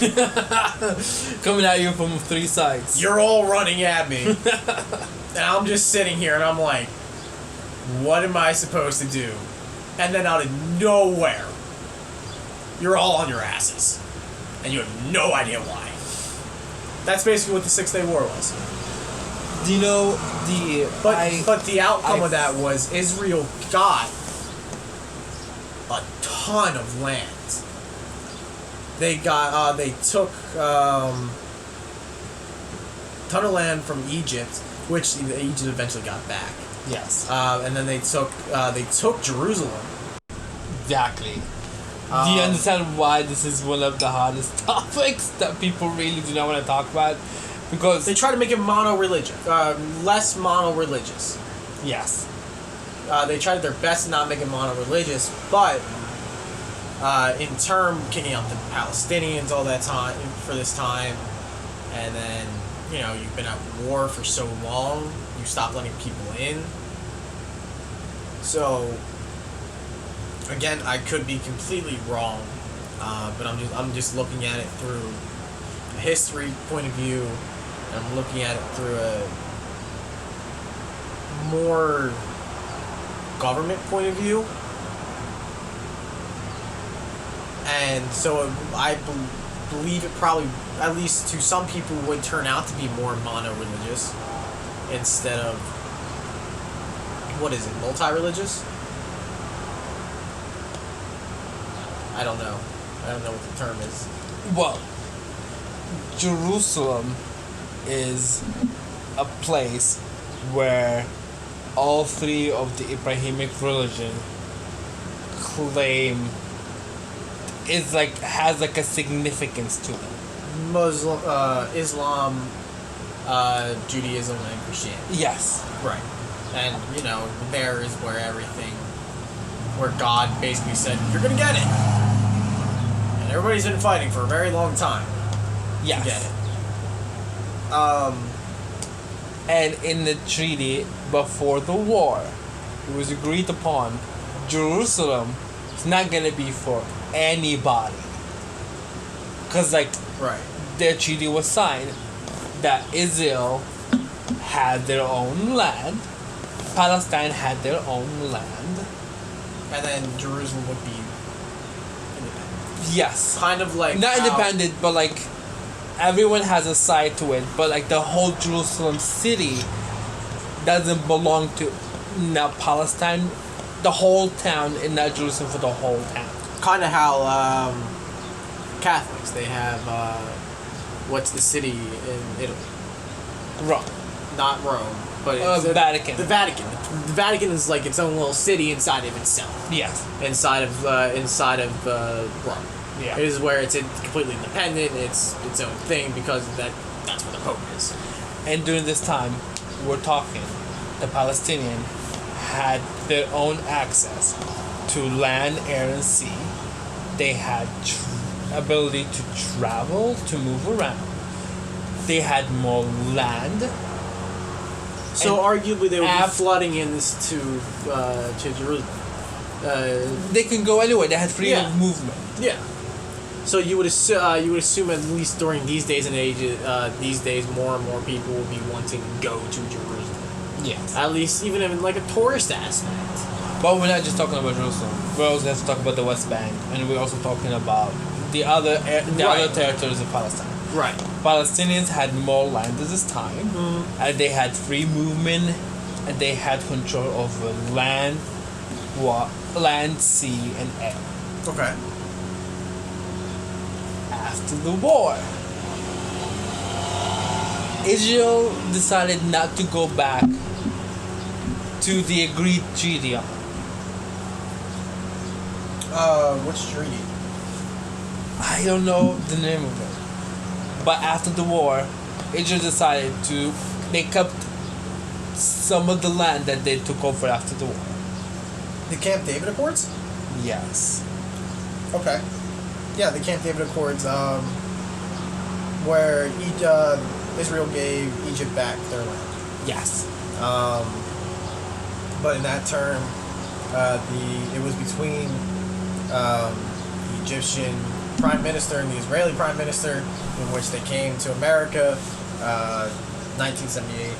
Coming at you from 3 sides. You're all running at me. And I'm just sitting here and I'm like, what am I supposed to do? And then out of nowhere, you're all on your asses. And you have no idea why. That's basically what the 6-Day War was. Do you know But the outcome of that was Israel got a ton of land. They took a ton of land from Egypt, which Egypt eventually got back. Yes. And then they took Jerusalem. Exactly. Do you understand why this is one of the hardest topics that people really do not want to talk about? Because they try to make it mono-religious, less mono-religious. yes. They tried their best to not make it mono-religious, but in turn, kicking out the Palestinians all that time for this time, and then you've been at war for so long, you stop letting people in. So again, I could be completely wrong, but I'm just looking at it through a history point of view, and I'm looking at it through a more government point of view. And so I believe it probably, at least to some people, would turn out to be more mono-religious instead of, multi-religious? I don't know. I don't know what the term is. Well, Jerusalem is a place where all three of the Abrahamic religion claim has a significance to them. Muslim, Islam, Judaism, and Christianity. Yes. Right. And, there is where God basically said, you're going to get it. And everybody's been fighting for a very long time Yes. to get it. And in the treaty before the war, it was agreed upon Jerusalem is not going to be for anybody. Because, Right. their treaty was signed that Israel had their own land, Palestine had their own land. And then Jerusalem would be independent. Yes. Kind of like Not how- independent, but everyone has a side to it, but the whole Jerusalem city doesn't belong to Palestine. The whole town is not Jerusalem for the whole town. Kind of how Catholics, they have, what's the city in Italy? Wrong. Not Rome, but it's Vatican. The Vatican. The Vatican is like its own little city inside of itself. Yes. Inside of Rome. Yeah. It is where it's completely independent. It's its own thing because that's where the Pope is. And during this time, we're talking, the Palestinian had their own access to land, air, and sea. They had ability to travel, to move around. They had more land. So And arguably they would be flooding in this to Jerusalem. They can go anywhere. They had freedom Yeah. of movement. Yeah. So you would assume at least during these days and ages, more and more people will be wanting to go to Jerusalem. Yes. At least even in a tourist aspect. But we're not just talking about Jerusalem. We also have to talk about the West Bank, and we're also talking about the other other territories of Palestine. Right. Palestinians had more land at this time, and they had free movement, and they had control over land, sea, and air. Okay. After the war, Israel decided not to go back to the agreed treaty. Which treaty? I don't know the name of it. But after the war, Israel decided they kept some of the land that they took over after the war. The Camp David Accords? Yes. Okay. Yeah, the Camp David Accords, where Israel gave Egypt back their land. Yes. But in that term, it was between the Egyptian Prime Minister and the Israeli Prime Minister, in which they came to America, 1978,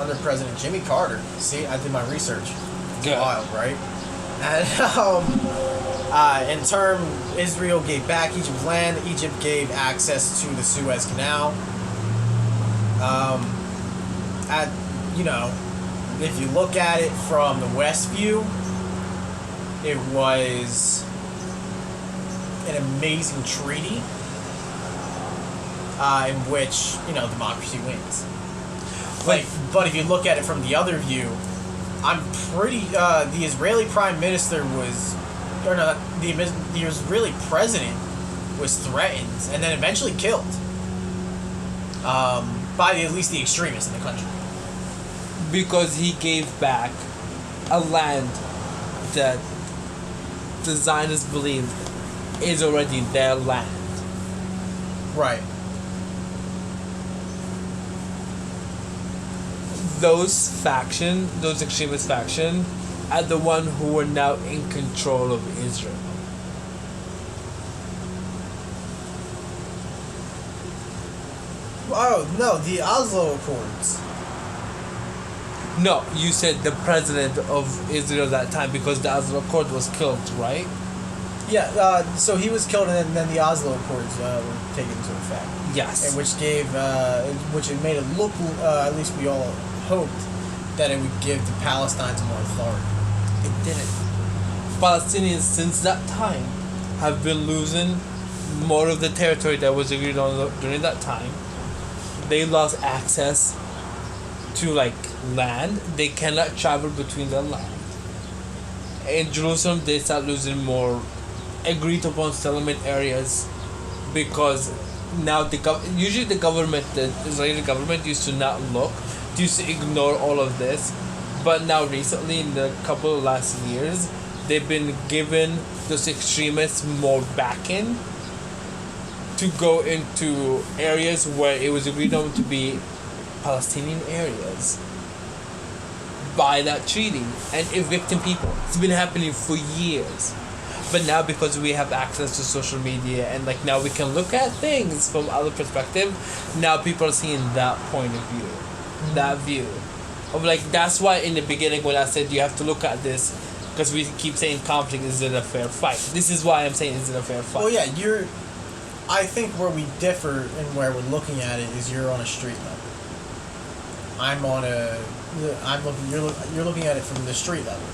under President Jimmy Carter. See, I did my research. It's Good. wild, right? And in turn, Israel gave back Egypt's land. Egypt gave access to the Suez Canal. If you look at it from the West view, it was an amazing treaty in which, democracy wins. But if you look at it from the other view, I'm pretty. The Israeli prime minister was, or no, the Israeli president was threatened and then eventually killed. By at least the extremists in the country. Because he gave back a land that the Zionists believe is already their land. Right. Those extremist faction, are the one who are now in control of Israel. Oh no, the Oslo Accords. No, you said the president of Israel at that time because the Oslo Accord was killed, right? Yeah. So he was killed, and then the Oslo Accords were taken into effect. Yes. And which it made it look. At least we all hoped that it would give the Palestinians more authority. It didn't. Palestinians since that time have been losing more of the territory that was agreed on during that time. They lost access to land. They cannot travel between the land. In Jerusalem, they start losing more agreed upon settlement areas because now usually the Israeli government used to not look, used to ignore all of this, but now recently in the couple of last years, they've been given those extremists more backing to go into areas where it was agreed on to be Palestinian areas by that treaty and evicting people. It's been happening for years. But now because we have access to social media and now we can look at things from other perspective, now people are seeing that point of view. Mm-hmm. That view. Of that's why in the beginning when I said you have to look at this, because we keep saying conflict, is it a fair fight? This is why I'm saying is it a fair fight? Well, yeah, I think where we differ and where we're looking at it is you're on a street level. You're looking at it from the street level.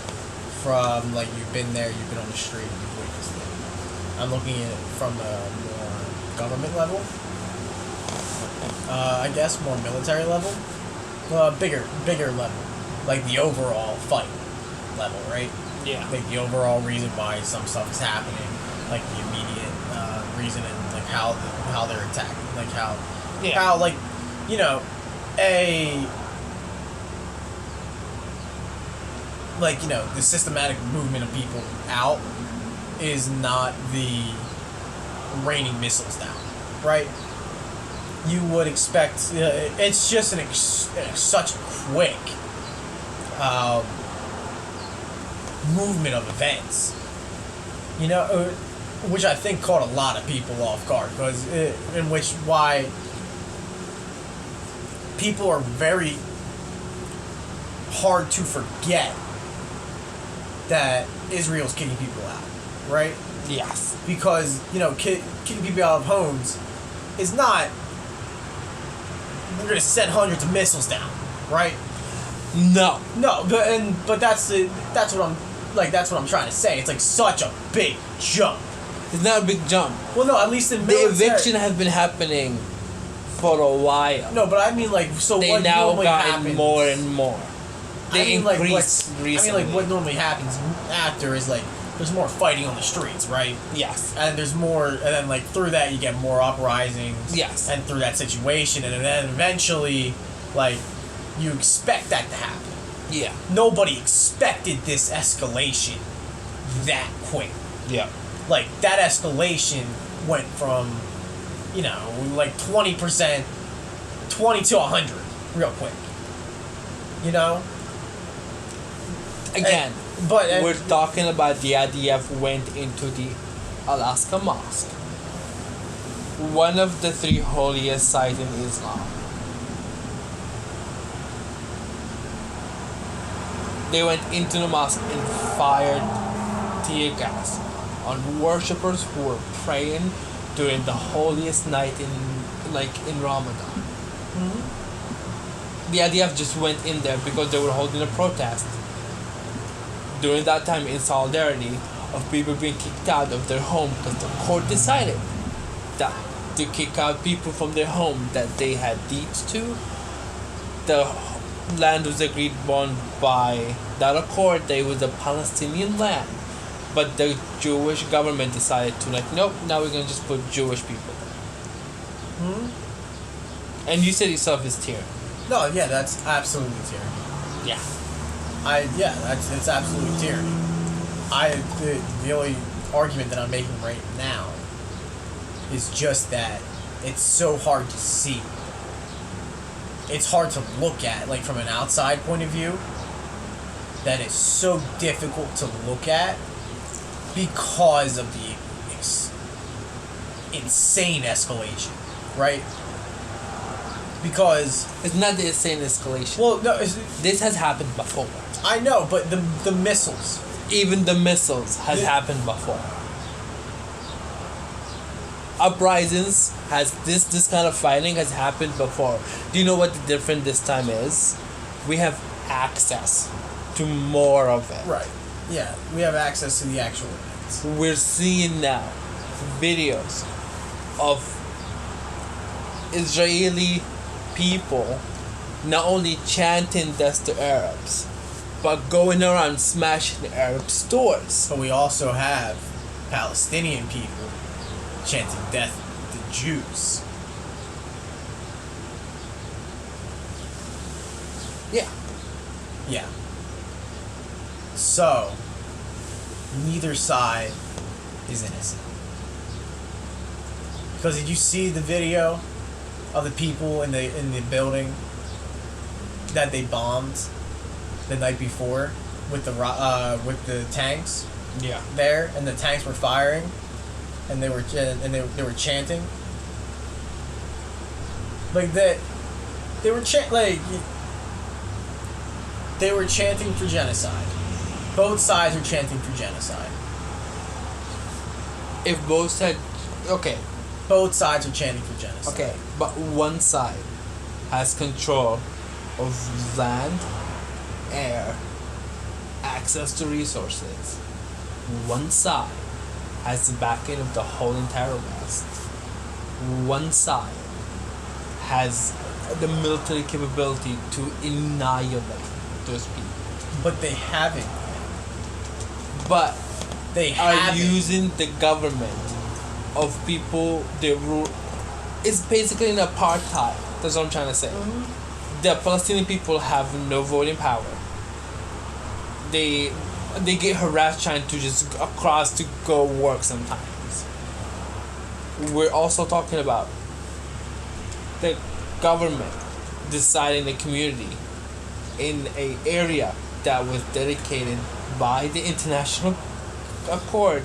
From you've been there, you've been on the street, you've witnessed it. I'm looking at it from a more government level. I guess more military level. Bigger level. The overall fight level, right? Yeah. The overall reason why some stuff is happening, the immediate reason and how they're attacking, how the systematic movement of people out is not the raining missiles down, right? You would expect it's just such a quick movement of events, which I think caught a lot of people off guard why people are very hard to forget that Israel's kicking people out, right? Yes. Because, kicking people out of homes is not, we're going to send hundreds of missiles down, right? No. No, but that's what I'm trying to say. It's such a big jump. It's not a big jump. Well, no, at least in the military. eviction has been happening for a while. No, but I mean so they what now normally gotten happens, more and more. They increased recently. what normally happens after is there's more fighting on the streets, right? Yes. And there's more, and then through that you get more uprisings. Yes. And through that situation, and then eventually, you expect that to happen. Yeah. Nobody expected this escalation that quick. Yeah. That escalation went from, 20%, 20 to 100 real quick. Again, but we're talking about the IDF went into the Alaska Mosque, one of the 3 holiest sites in Islam. They went into the mosque and fired tear gas on worshippers who were praying during the holiest night in Ramadan. Mm-hmm. The IDF just went in there because they were holding a protest during that time in solidarity of people being kicked out of their home because the court decided that to kick out people from their home that they had deeds to the land was agreed upon by that accord that it was a Palestinian land, but the Jewish government decided to nope, now we're gonna just put Jewish people there. And you said yourself is tyranny. No, yeah, that's absolutely tyranny. Yeah. It's absolutely tyranny. The only argument that I'm making right now is just that it's so hard to see. It's hard to look at, like from an outside point of view, that it's so difficult to look at because of the insane escalation, right? Because it's not the insane escalation. Well, no, this has happened before. I know, but the missiles. Even the missiles has happened before. Uprisings has this kind of fighting has happened before. Do you know what the difference this time is? We have access to more of it. Right. Yeah, we have access to the actual events. We're seeing now videos of Israeli people not only chanting death to Arabs, but going around smashing Arab stores. But we also have Palestinian people chanting death to Jews. Yeah. Yeah. So, neither side is innocent. Because did you see the video of the people in the building that they bombed the night before with the tanks? Yeah. There, and the tanks were firing, and they were chanting. Like that, they were chanting for genocide. Both sides are chanting for genocide. If both sides, okay. Both sides are chanting for genocide. Okay, but one side has control of land, air, access to resources. One side has the backing of the whole entire West. One side has the military capability to annihilate those people. But they haven't. But They are haven't. using the government of people they rule. It's basically an apartheid. That's what I'm trying to say. Mm-hmm. The Palestinian people have no voting power. They get harassed trying to just across to go work sometimes. We're also talking about the government deciding the community in an area that was dedicated by the international accord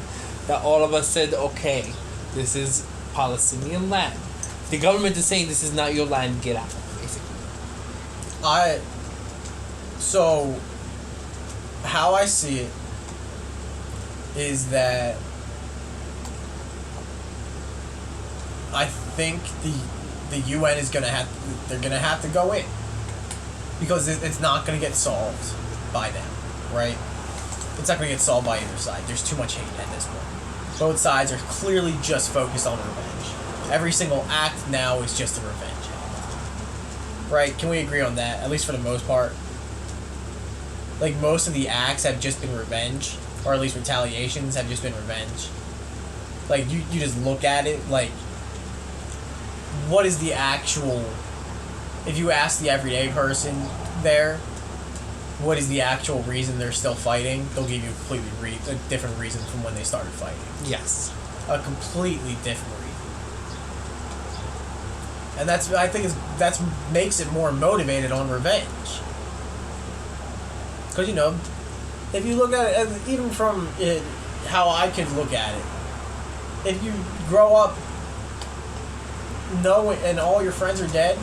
that all of us said, okay, this is Palestinian land. The government is saying this is not your land, get out, basically. So, how I see it is that I think the UN is they're gonna have to go in because it's not gonna get solved by them, right? It's not gonna get solved by either side. There's too much hate at this point. Both sides are clearly just focused on revenge. Every single act now is just a revenge act. Right? Can we agree on that? At least for the most part. Like, most of the acts have just been revenge, or at least retaliations have just been revenge. Like, you just look at it, like, what is the actual... If you ask the everyday person there, what is the actual reason they're still fighting, they'll give you a different reason from when they started fighting. Yes. A completely different reason. And that's makes it more motivated on revenge. Because, if you look at it, even from how I could look at it, if you grow up knowing, and all your friends are dead,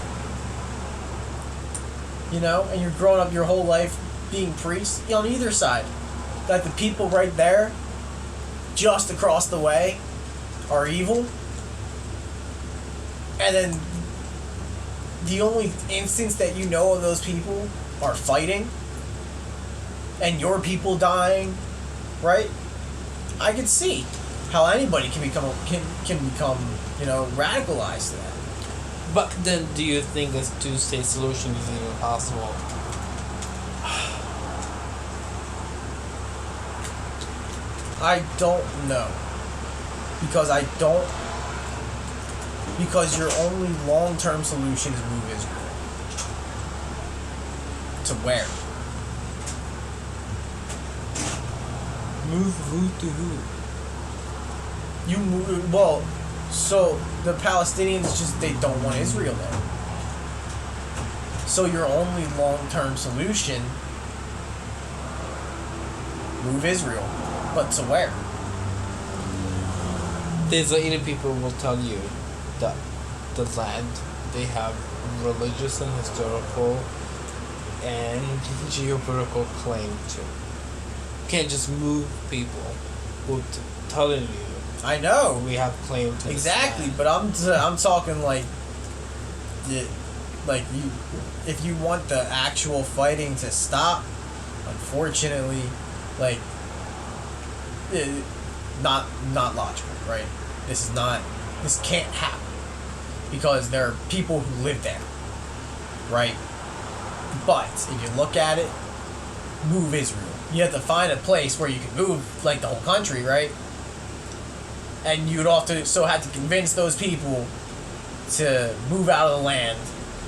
and you're growing up your whole life being priests, on either side, that the people right there, just across the way, are evil, and then the only instance that you know of those people are fighting, and your people dying, right? I could see how anybody can become radicalized to that. But then, do you think a two-state solution is even possible? I don't know. Because your only long-term solution is move Israel. To where? Move who to who? You move, well, so the Palestinians they don't want Israel there. So your only long-term solution, move Israel. But to where? The Israeli people will tell you that the land they have religious and historical and geopolitical claim to. You can't just move people who telling you I know. we have claim to Exactly, this land. but I'm talking like you, if you want the actual fighting to stop, unfortunately, like not logical, right? This can't happen because there are people who live there, right? But if you look at it, move Israel. You have to find a place where you can move like the whole country, right? And you'd also have to convince those people to move out of the land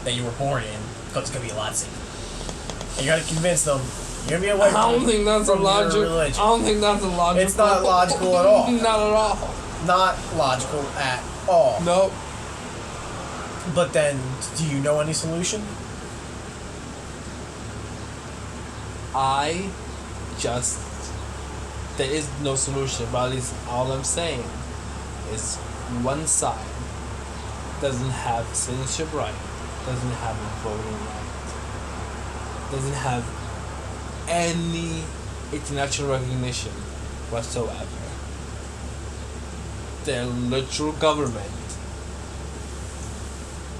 that you were born in because it's gonna be a lot safer. And you gotta convince them you're gonna be away I don't think that's a from your logic. religion. I don't think that's a logical. It's not logical at all. Not at all. Not logical at all. Nope. But then, do you know any solution? There is no solution, but at least all I'm saying is one side doesn't have citizenship right, doesn't have a voting right, doesn't have any international recognition whatsoever. Their literal government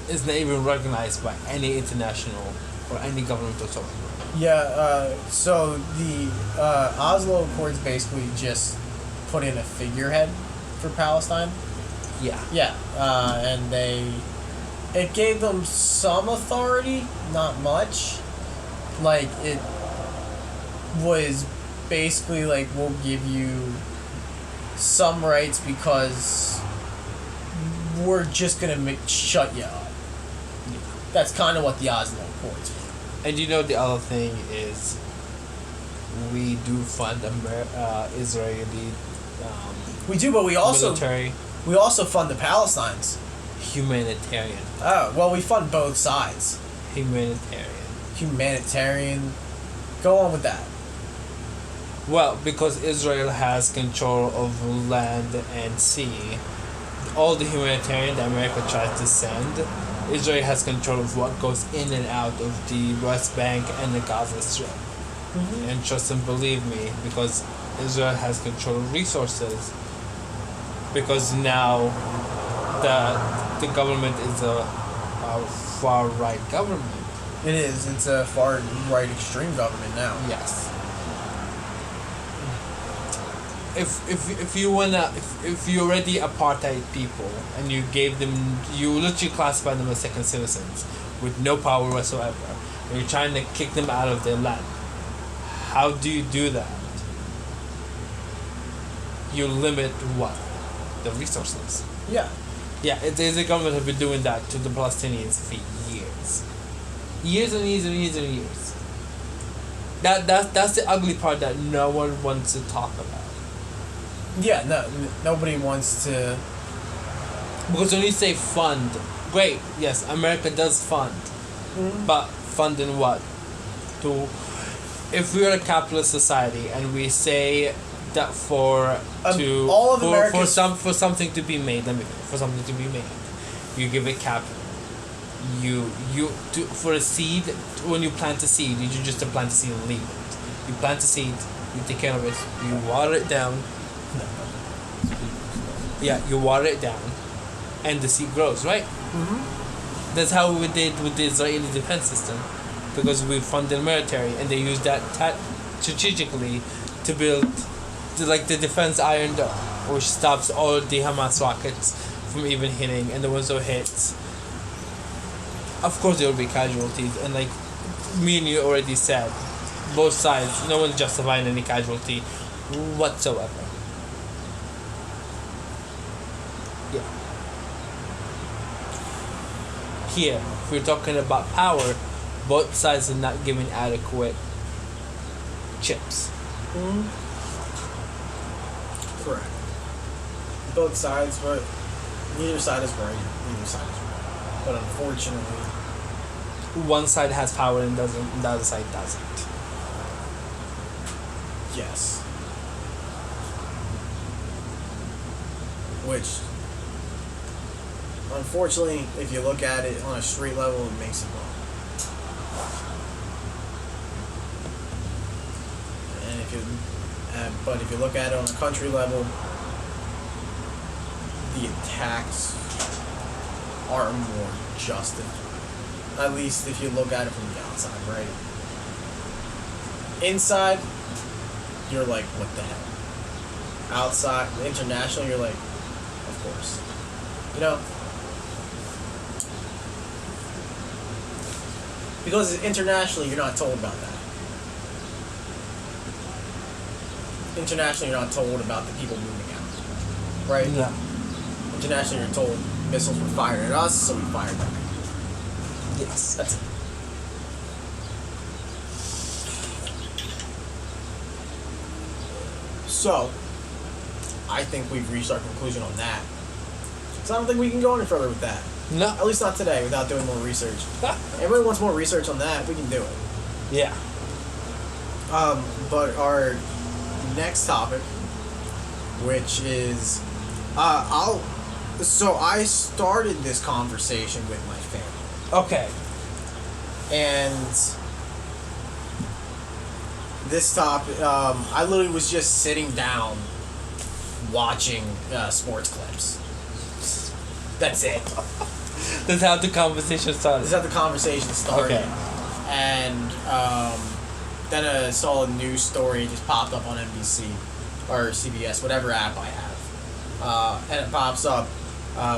is not even recognized by any international or any government whatsoever. Yeah, so the Oslo Accords basically just put in a figurehead for Palestine. Yeah. Yeah, and it gave them some authority, not much. Like, it was basically like, we'll give you some rights because we're just gonna shut you up. Yeah. That's kind of what the Oslo Accords were. And you know the other thing is, we do fund Israeli We do, but we also military fund the Palestinians. humanitarian. Oh, well, we fund both sides. Humanitarian. Go on with that. Well, because Israel has control of land and sea, all the humanitarian that America tries to send, Israel has control of what goes in and out of the West Bank and the Gaza Strip. Mm-hmm. And trust and believe me, because Israel has control of resources, because now the government is a far-right government. It is. It's a far-right extreme government now. Yes. If you already apartheid people and you literally classify them as second citizens with no power whatsoever, and you're trying to kick them out of their land, how do you do that? You limit what? The resources. Yeah. Yeah, the government have been doing that to the Palestinians for years. Years and years and years and years. That's the ugly part that no one wants to talk about. Yeah, nobody wants to... Because when you say fund, great, yes, America does fund. Mm-hmm. But fund in what? If we're a capitalist society and we say that for something to be made, you give a cap. For a seed, when you plant a seed, you just plant a seed and leave it. You plant a seed, you take care of it, you water it down. Yeah, you water it down, and the seed grows, right? Mm-hmm. That's how we did with the Israeli defense system, because we funded the military, and they used that strategically to build the defense iron dome, which stops all the Hamas rockets from even hitting, and the ones that hit of course there will be casualties, and like me and you already said, both sides, no one's justifying any casualty whatsoever. Yeah. Here, if we're talking about power, both sides are not giving adequate chips. Correct. Both sides, but neither side is right. Neither side is wrong. But unfortunately, One side has power and doesn't. The other side doesn't. yes. Which, unfortunately, if you look at it on a street level, it makes it wrong. And but if you look at it on a country level, the attacks are more justified. At least if you look at it from the outside, right? Inside, you're like, what the hell? Outside, international, you're like, of course. You know? Because internationally, you're not told about that. Internationally, you're not told about the people moving out. Right? Yeah. Internationally, you're told missiles were fired at us, so we fired back. Yes. That's it. So, I think we've reached our conclusion on that. So I don't think we can go any further with that. No. At least not today, without doing more research. Everybody wants more research on that, we can do it. Yeah. But our next topic, which is, so I started this conversation with my family. Okay. And this topic, I literally was just sitting down watching sports clips. That's it. That's how the conversation started. This is how the conversation started. Okay. And then I saw a news story just popped up on NBC or CBS, whatever app I have. And it pops up,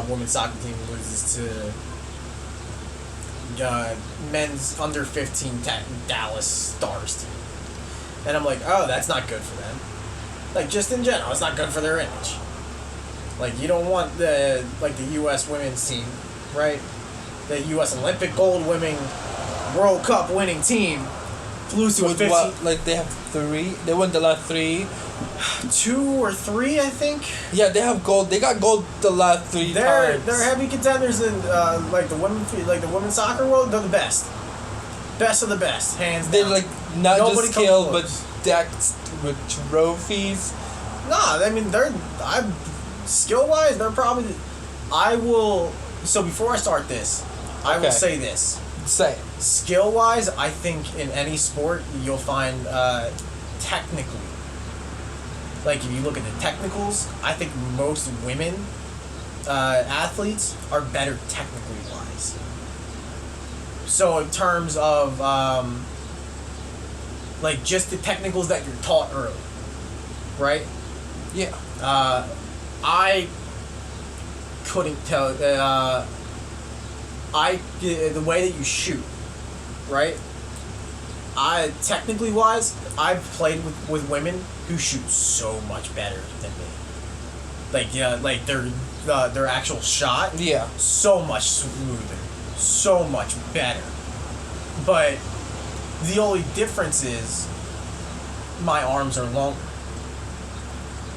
women's soccer team loses to men's under 15 Dallas Stars team. And I'm like, oh, that's not good for them. Like, just in general, it's not good for their image. Like, you don't want the U.S. women's team, right? The U.S. Olympic gold winning, World Cup winning team lose to a 15... What, like, they have 3? They won the last 3? 2 or 3, I think. Yeah, they have gold. They got gold the last 3 times. They're heavy contenders in the women's soccer world. They're the best of the best, hands down. They're like not Nobody just comes skilled, close. but decked with trophies. Nah, I mean I'm skill wise. They're probably. I will. So before I start this, I will Okay. say this. Say. Skill wise, I think in any sport you'll find technically. Like if you look at the technicals, I think most women athletes are better technically wise. So in terms of like just the technicals that you're taught early, right? Yeah. I couldn't tell. The way that you shoot, right? I technically wise, I've played with women who shoot so much better than me. Like their actual shot, Yeah. so much smoother, so much better. But the only difference is my arms are longer.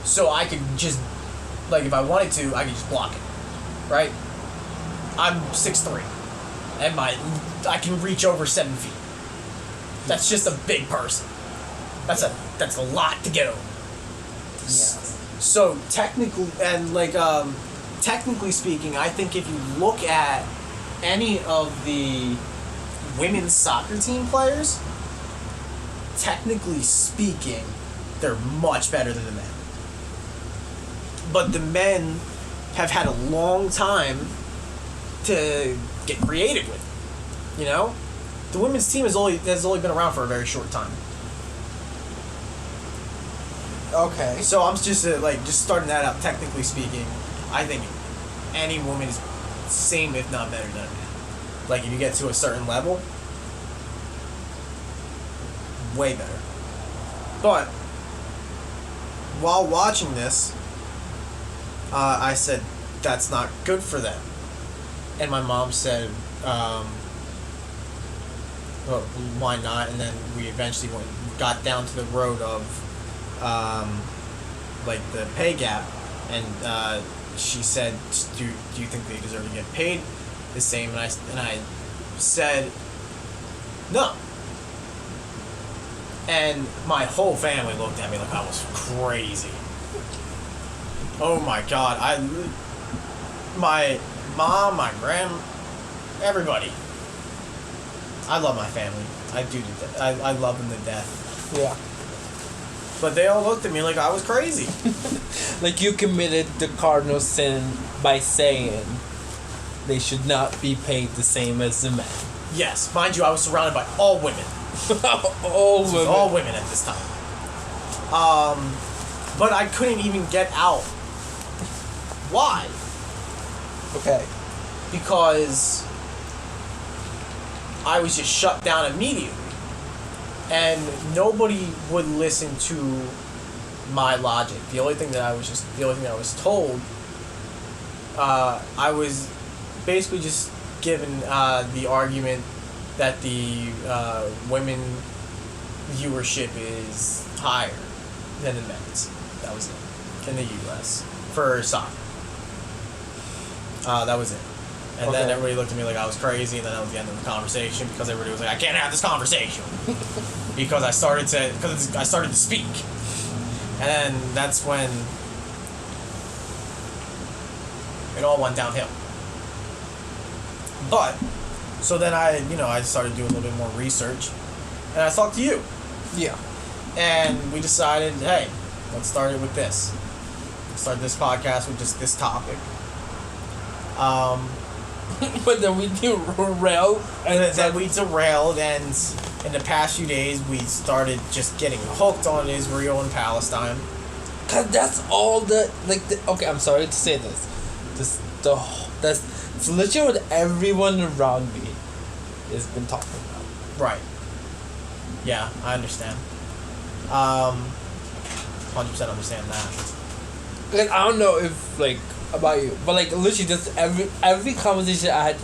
So I could just, like if I wanted to, I could just block it, right? I'm 6'3", and I can reach over 7 feet. That's just a big person. That's a lot to get over. Yeah. So technically, and technically speaking, I think if you look at any of the women's soccer team players, technically speaking, they're much better than the men. But the men have had a long time to get creative with it. You know? The women's team has only been around for a very short time. Okay. So I'm just starting that out. Technically speaking, I think any woman is same if not better than a man. Like, if you get to a certain level, way better. But while watching this, I said, that's not good for them. And my mom said, well, why not? And then we eventually got down to the road of like the pay gap, and she said, do you think they deserve to get paid the same? And I said no. And my whole family looked at me like I was crazy. Oh my god, my mom, my everybody. I love my family. I do. I love them to death. Yeah. But they all looked at me like I was crazy. Like you committed the cardinal sin by saying they should not be paid the same as the men. Yes, mind you, I was surrounded by all women. All women. All women at this time. But I couldn't even get out. Why? Okay. Because I was just shut down immediately. And nobody would listen to my logic. The only thing I was told, I was basically just given the argument that the women viewership is higher than the men's. That was it. In the U.S. for soccer. That was it. And then everybody looked at me like I was crazy, and then that was the end of the conversation because everybody was like, I can't have this conversation. Because I started to speak. And then that's when it all went downhill. But, so then I started doing a little bit more research, and I talked to you. Yeah. And we decided, hey, let's start it with this. Let's start this podcast with just this topic. But then we derailed. And then we derailed, and in the past few days, we started just getting hooked on Israel and Palestine. Cause that's all okay, I'm sorry to say this. That's literally what everyone around me has been talking about. Right. Yeah, I understand. 100% understand that. Like, I don't know if, about you, but, literally just every conversation I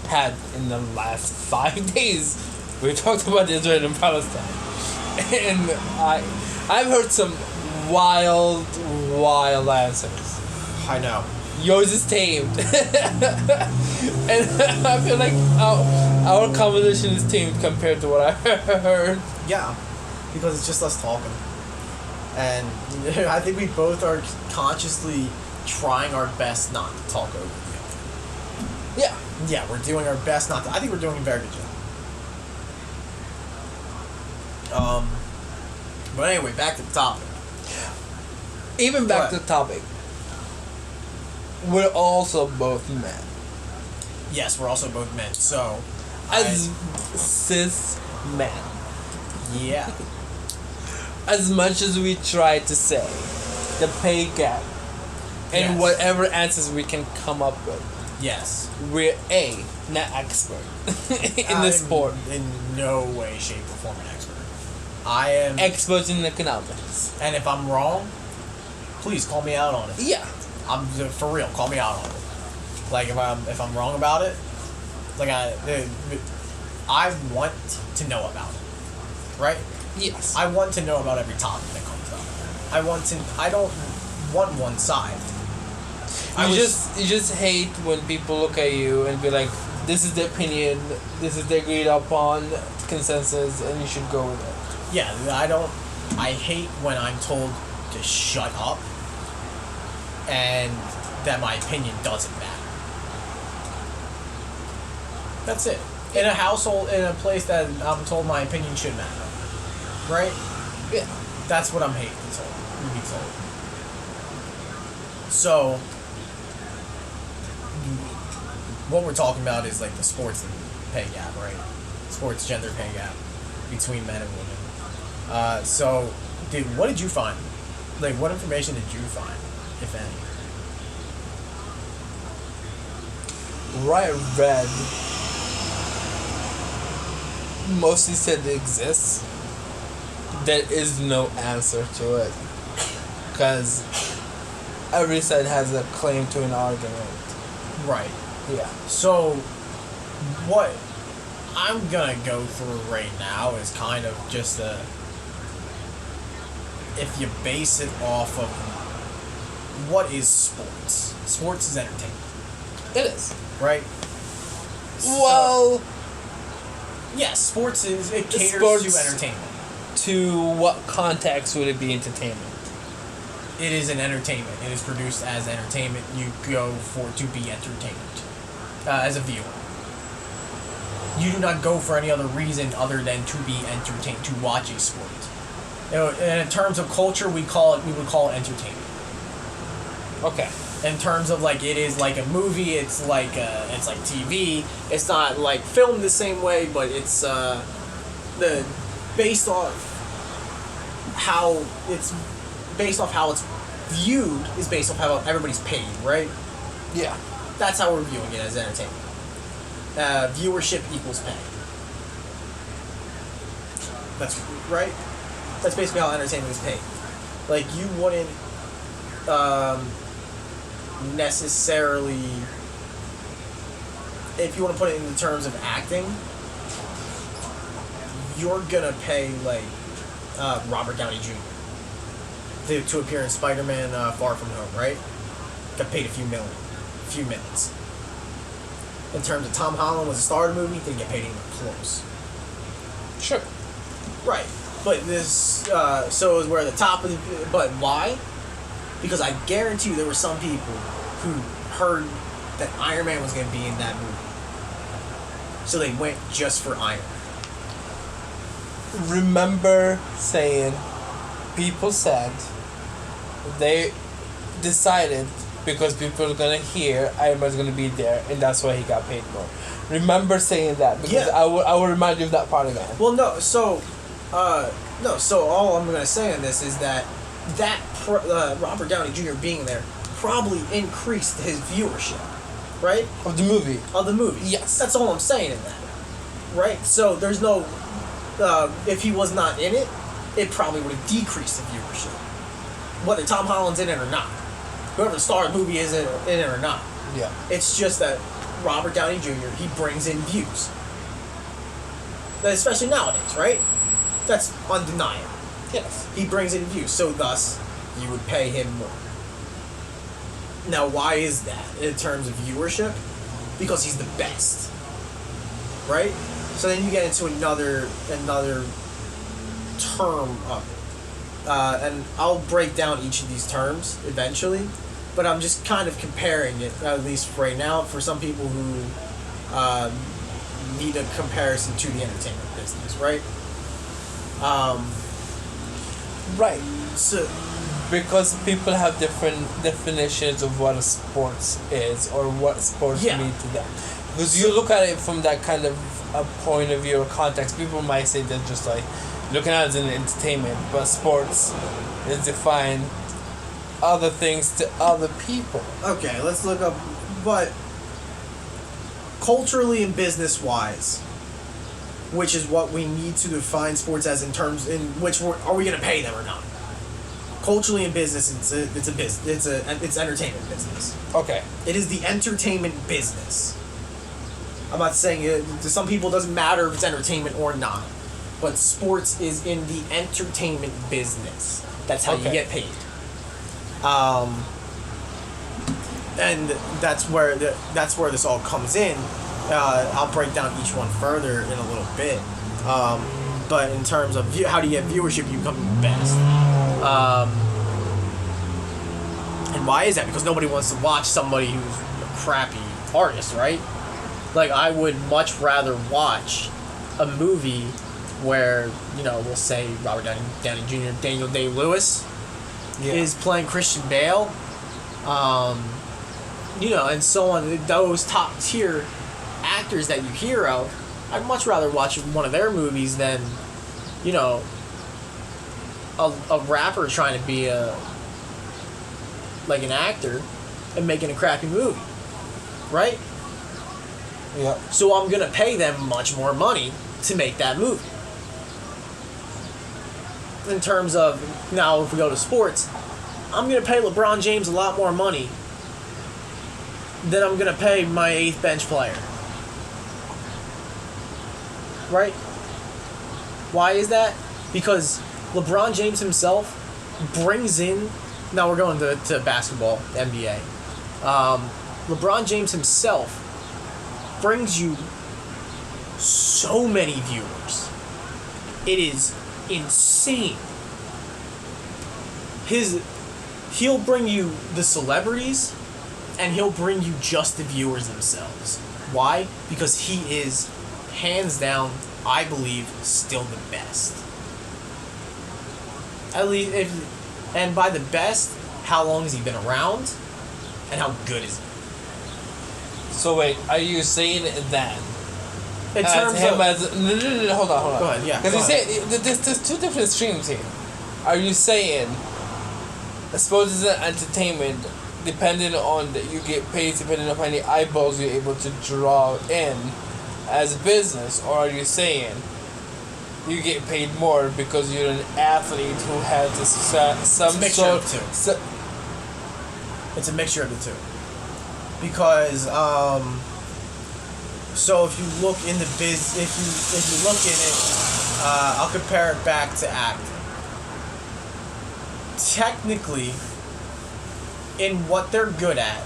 had in the last 5 days, we talked about Israel and Palestine. And I've heard some wild answers. I know. Yours is tamed. And I feel like our conversation is tamed compared to what I heard. Yeah, because it's just us talking. And I think we both are consciously trying our best not to talk over the other. Yeah. Yeah, we're doing our best not to. I think we're doing a very good job. But anyway, back to the topic. Even back to the topic. We're also both men. Yes, we're also both men. So, as cis men. Yeah. As much as we try to say the pay gap and whatever answers we can come up with. Yes. We're not expert in this sport. In no way, shape, or form an expert. I am experts in economics. And if I'm wrong, please call me out on it. Yeah. I'm for real. Call me out on it. Like if I'm wrong about it, like I want to know about it, right? Yes. I want to know about every topic that comes up. I don't want one side. You just hate when people look at you and be like, this is the opinion, this is the agreed upon consensus, and you should go with it. Yeah, I hate when I'm told to shut up and that my opinion doesn't matter. That's it. In a household, in a place that I'm told my opinion should matter. Right? Yeah. That's what I'm hating told. So, what we're talking about is like the sports pay gap, right? Sports gender pay gap between men and women. So, dude, what did you find? Like, what information did you find, if any? What I read mostly said exists, there is no answer to it. Because every side has a claim to an argument. Right. Yeah. So, what I'm gonna go through right now is kind of just if you base it off of what is sports. Sports is entertainment. It is. Right? Well, yes, sports it caters sports- to entertainment. to what context would it be entertainment? It is an entertainment. It is produced as entertainment. You go for to be entertained as a viewer. You do not go for any other reason other than to be entertained, to watch a sport. You know, and in terms of culture, we would call it entertainment. Okay. In terms of like it is like a movie, it's like TV. It's not like filmed the same way, but it's the based off how it's viewed is based off how everybody's paid, right? Yeah. That's how we're viewing it as entertainment. Viewership equals pay. That's right. That's basically how entertainment is paid. Like you wouldn't necessarily, if you want to put it in the terms of acting, you're gonna pay like Robert Downey Jr. to appear in Spider-Man Far From Home, right? Got paid a few minutes. In terms of Tom Holland was a star of the movie, didn't get paid even close. Sure. Right. But this, so it was where the top of the, but why? Because I guarantee you there were some people who heard that Iron Man was going to be in that movie. So they went just for Iron Man. Remember saying, people said they decided because people are gonna hear Iron Man's gonna be there, and that's why he got paid more. Remember saying that because Yeah. I will remind you of that part again. Well, no. So all I'm going to say on this is that Robert Downey Jr. being there probably increased his viewership, right? Of the movie. Of the movie. Yes. That's all I'm saying in that. Right? So there's no... if he was not in it, it probably would have decreased the viewership. Whether Tom Holland's in it or not. Whoever the star of the movie is in it or not. Yeah. It's just that Robert Downey Jr., he brings in views. Especially nowadays, right? That's undeniable. Yes. He brings in views, so thus you would pay him more. Now, why is that in terms of viewership? Because he's the best, right? So then you get into another term of it, and I'll break down each of these terms eventually, but I'm just kind of comparing it, at least for right now, for some people who need a comparison to the entertainment business, right? Right. So, Because people have different definitions of what a sports is or what sports Yeah. mean to them. Because you look at it from that kind of a point of view or context, people might say they're just like looking at it as an entertainment, but sports is defined other things to other people. okay, let's look up, but culturally and business-wise, which is what we need to define sports as in terms in which are we going to pay them or not? Culturally and business, it's entertainment business. Okay. It is the entertainment business. I'm not saying it, to some people it doesn't matter if it's entertainment or not, but sports is in the entertainment business. That's how you Okay. get paid. And that's where this all comes in. I'll break down each one further in a little bit. But in terms of how do you get viewership, you become the best. And why is that? Because nobody wants to watch somebody who's a crappy artist, right? Like, I would much rather watch a movie where, we'll say Robert Downey Jr., Daniel Day-Lewis is playing Christian Bale, and so on. Those top tier actors that you hear of, I'd much rather watch one of their movies than, a rapper trying to be an actor and making a crappy movie, right? Yeah. So I'm gonna pay them much more money to make that movie. In terms of, now if we go to sports, I'm going to pay LeBron James a lot more money than I'm going to pay my 8th bench player. Right? Why is that? Because LeBron James himself brings in, now we're going to basketball, NBA. LeBron James himself brings you so many viewers. It is insane. He'll bring you the celebrities, and he'll bring you just the viewers themselves. Why? Because he is, hands down, I believe, still the best. At least, and by the best, how long has he been around, and how good is he? So wait, are you saying then? In terms of, no, hold on. Go ahead, yeah. Because you say there's two different streams here. Are you saying, sports is an entertainment, depending on that you get paid depending on how many eyeballs you're able to draw in as a business, or are you saying you get paid more because you're an athlete who has some mixture sort of the two. It's a mixture of the two. Because so if you look in the if you look in it, I'll compare it back to acting. Technically, in what they're good at,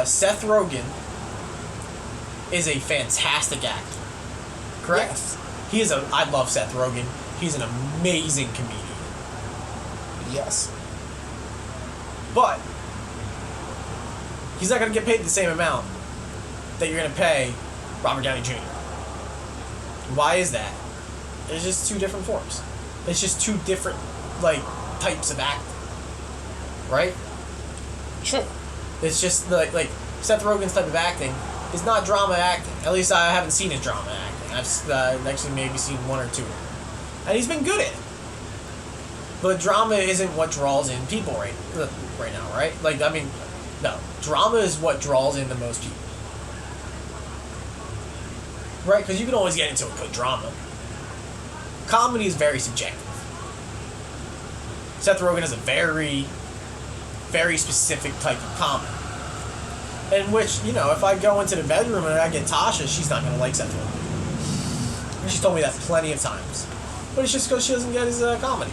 Seth Rogen is a fantastic actor. Correct? Yes. I love Seth Rogen. He's an amazing comedian. Yes. But he's not going to get paid the same amount that you're going to pay Robert Downey Jr. Why is that? It's just two different forms. It's just two different, types of acting. Right? Sure. It's just, like Seth Rogen's type of acting is not drama acting. At least I haven't seen his drama acting. I've actually maybe seen one or two. And he's been good at it. But drama isn't what draws in people right now, right? No. Drama is what draws in the most people. Right? Because you can always get into a good drama. Comedy is very subjective. Seth Rogen has a very, very specific type of comedy. In which, if I go into the bedroom and I get Tasha, she's not going to like Seth Rogen. She's told me that plenty of times. But it's just because she doesn't get his comedy.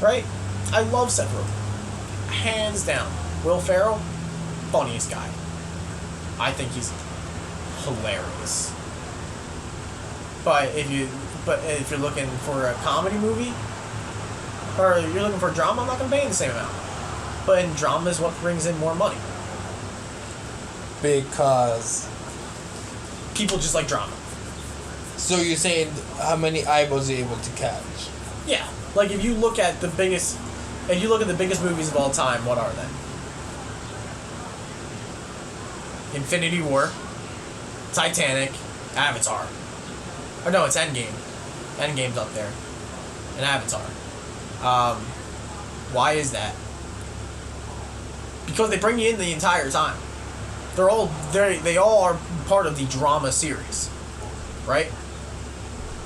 Right? I love Seth Rogen. Hands down. Will Ferrell, funniest guy. I think he's hilarious. But if you're looking for a comedy movie, or you're looking for a drama, I'm not going to pay you the same amount. But in drama is what brings in more money. Because people just like drama. So you're saying how many eyeballs you're able to catch? Yeah. If you look at the biggest movies of all time, what are they? Infinity War, Titanic, Avatar. Or no, it's Endgame. Endgame's up there. And Avatar. Why is that? Because they bring you in the entire time. They all are part of the drama series, right?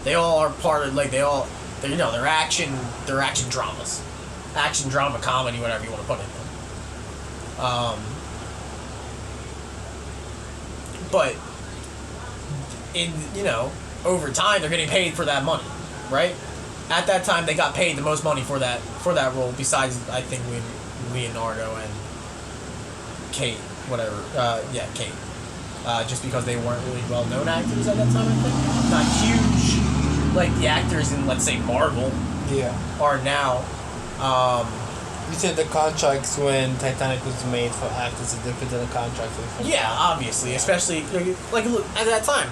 They all are part of they're action dramas, action drama comedy, whatever you want to put it in. But over time they're getting paid for that money, right? At that time they got paid the most money for that role, besides I think Leonardo and Kate, whatever. Kate. Just because they weren't really well-known actors at that time, I think. Not huge, like the actors in, let's say, Marvel. Yeah. Are now. You said the contracts when Titanic was made for actors are different than the contracts. Yeah, obviously, especially look, at that time.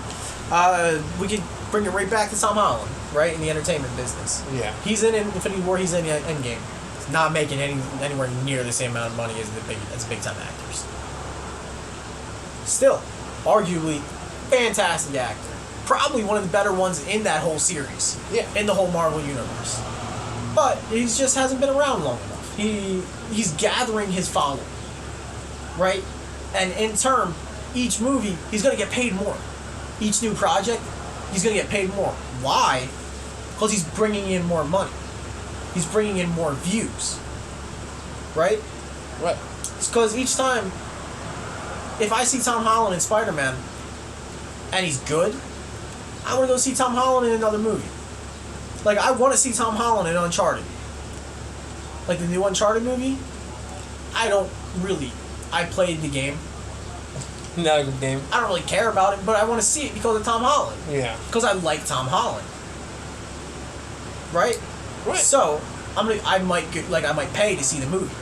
We could bring it right back to Tom Holland, right, in the entertainment business. Yeah. He's in Infinity War. He's in Endgame. He's not making anywhere near the same amount of money as big time actors. Still, arguably, fantastic actor. Probably one of the better ones in that whole series. Yeah. In the whole Marvel universe. But he just hasn't been around long enough. He's gathering his following. Right? And in turn, each movie, he's going to get paid more. each new project, he's going to get paid more. Why? Because he's bringing in more money. He's bringing in more views. Right? Right. It's because each time, if I see Tom Holland in Spider-Man, and he's good, I want to go see Tom Holland in another movie. Like, I want to see Tom Holland in Uncharted. Like, the new Uncharted movie, I played the game. Not a good game. I don't really care about it, but I want to see it because of Tom Holland. Yeah. Because I like Tom Holland. Right? Right. So, I might pay to see the movie.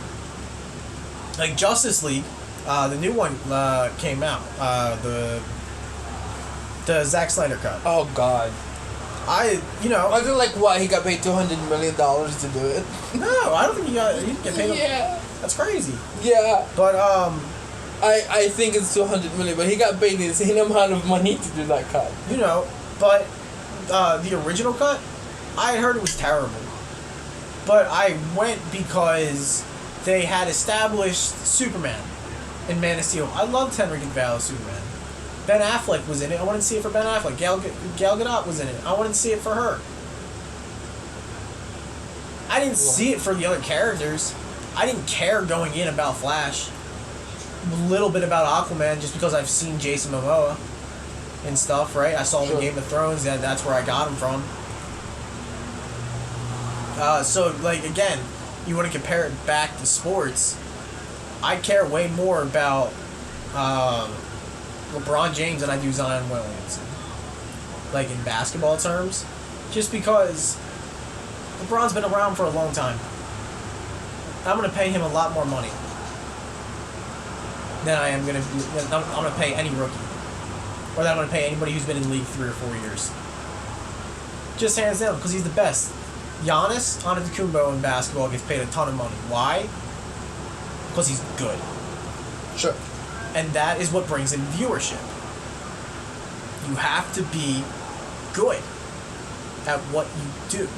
Like Justice League, the new one came out. The Zack Snyder cut. Oh God. I feel like what, he got paid $200 million to do it. No, I don't think he didn't get paid. Yeah. That's crazy. Yeah. But I think it's $200 million, but he got paid the insane amount of money to do that cut. But the original cut, I had heard it was terrible. But I went because they had established Superman in Man of Steel. I loved Henry Cavill's Superman. Ben Affleck was in it. I wanted to see it for Ben Affleck. Gal Gadot was in it. I wanted to see it for her. I didn't see it for the other characters. I didn't care going in about Flash. A little bit about Aquaman just because I've seen Jason Momoa and stuff, right? I saw the Game of Thrones, and that's where I got him from. So, like, again, you want to compare it back to sports, I care way more about LeBron James than I do Zion Williamson. Like, in basketball terms. Just because LeBron's been around for a long time. I'm going to pay him a lot more money than I'm going to pay any rookie. Or than I'm going to pay anybody who's been in the league 3 or 4 years. Just hands down, because he's the best. Giannis Antetokounmpo in basketball gets paid a ton of money. Why? Because he's good. Sure. And that is what brings in viewership. You have to be good at what you do.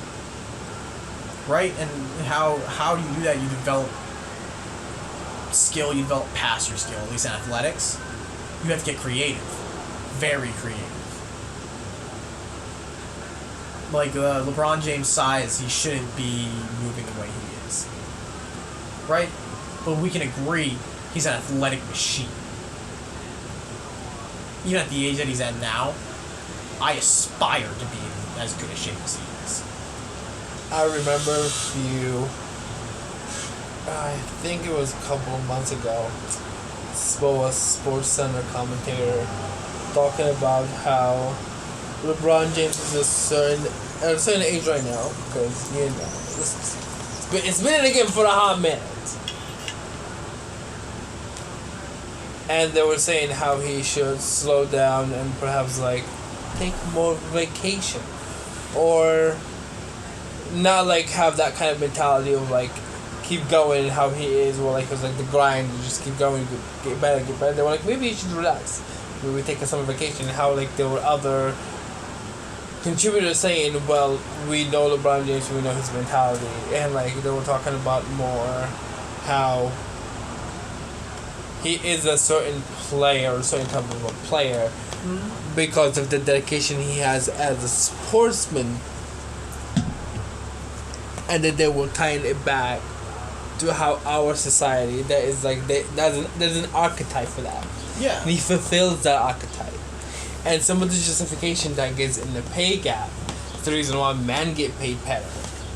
Right? And how do you do that? You develop skill, you develop passer skill, at least in athletics. You have to get creative. Very creative. Like LeBron James' size, he shouldn't be moving the way he is. Right? But we can agree he's an athletic machine. Even at the age that he's at now, I aspire to be in as good a shape as he is. I remember I think it was a couple of months ago, a Sports Center commentator talking about how LeBron James is at a certain age right now, because it's been in the game for a hot minute. And they were saying how he should slow down and perhaps take more vacation, or not have that kind of mentality of keep going how he is, or it was the grind, you just keep going, get better. They were maybe you should relax, maybe take a summer vacation. How there were other contributors saying, well, we know LeBron James, we know his mentality, and they were talking about more how he is a certain player, or a certain type of a player, because of the dedication he has as a sportsman, and then they were tying it back to how our society, there's an archetype for that. Yeah. And he fulfills that archetype. And some of the justification that gets in the pay gap is the reason why men get paid better,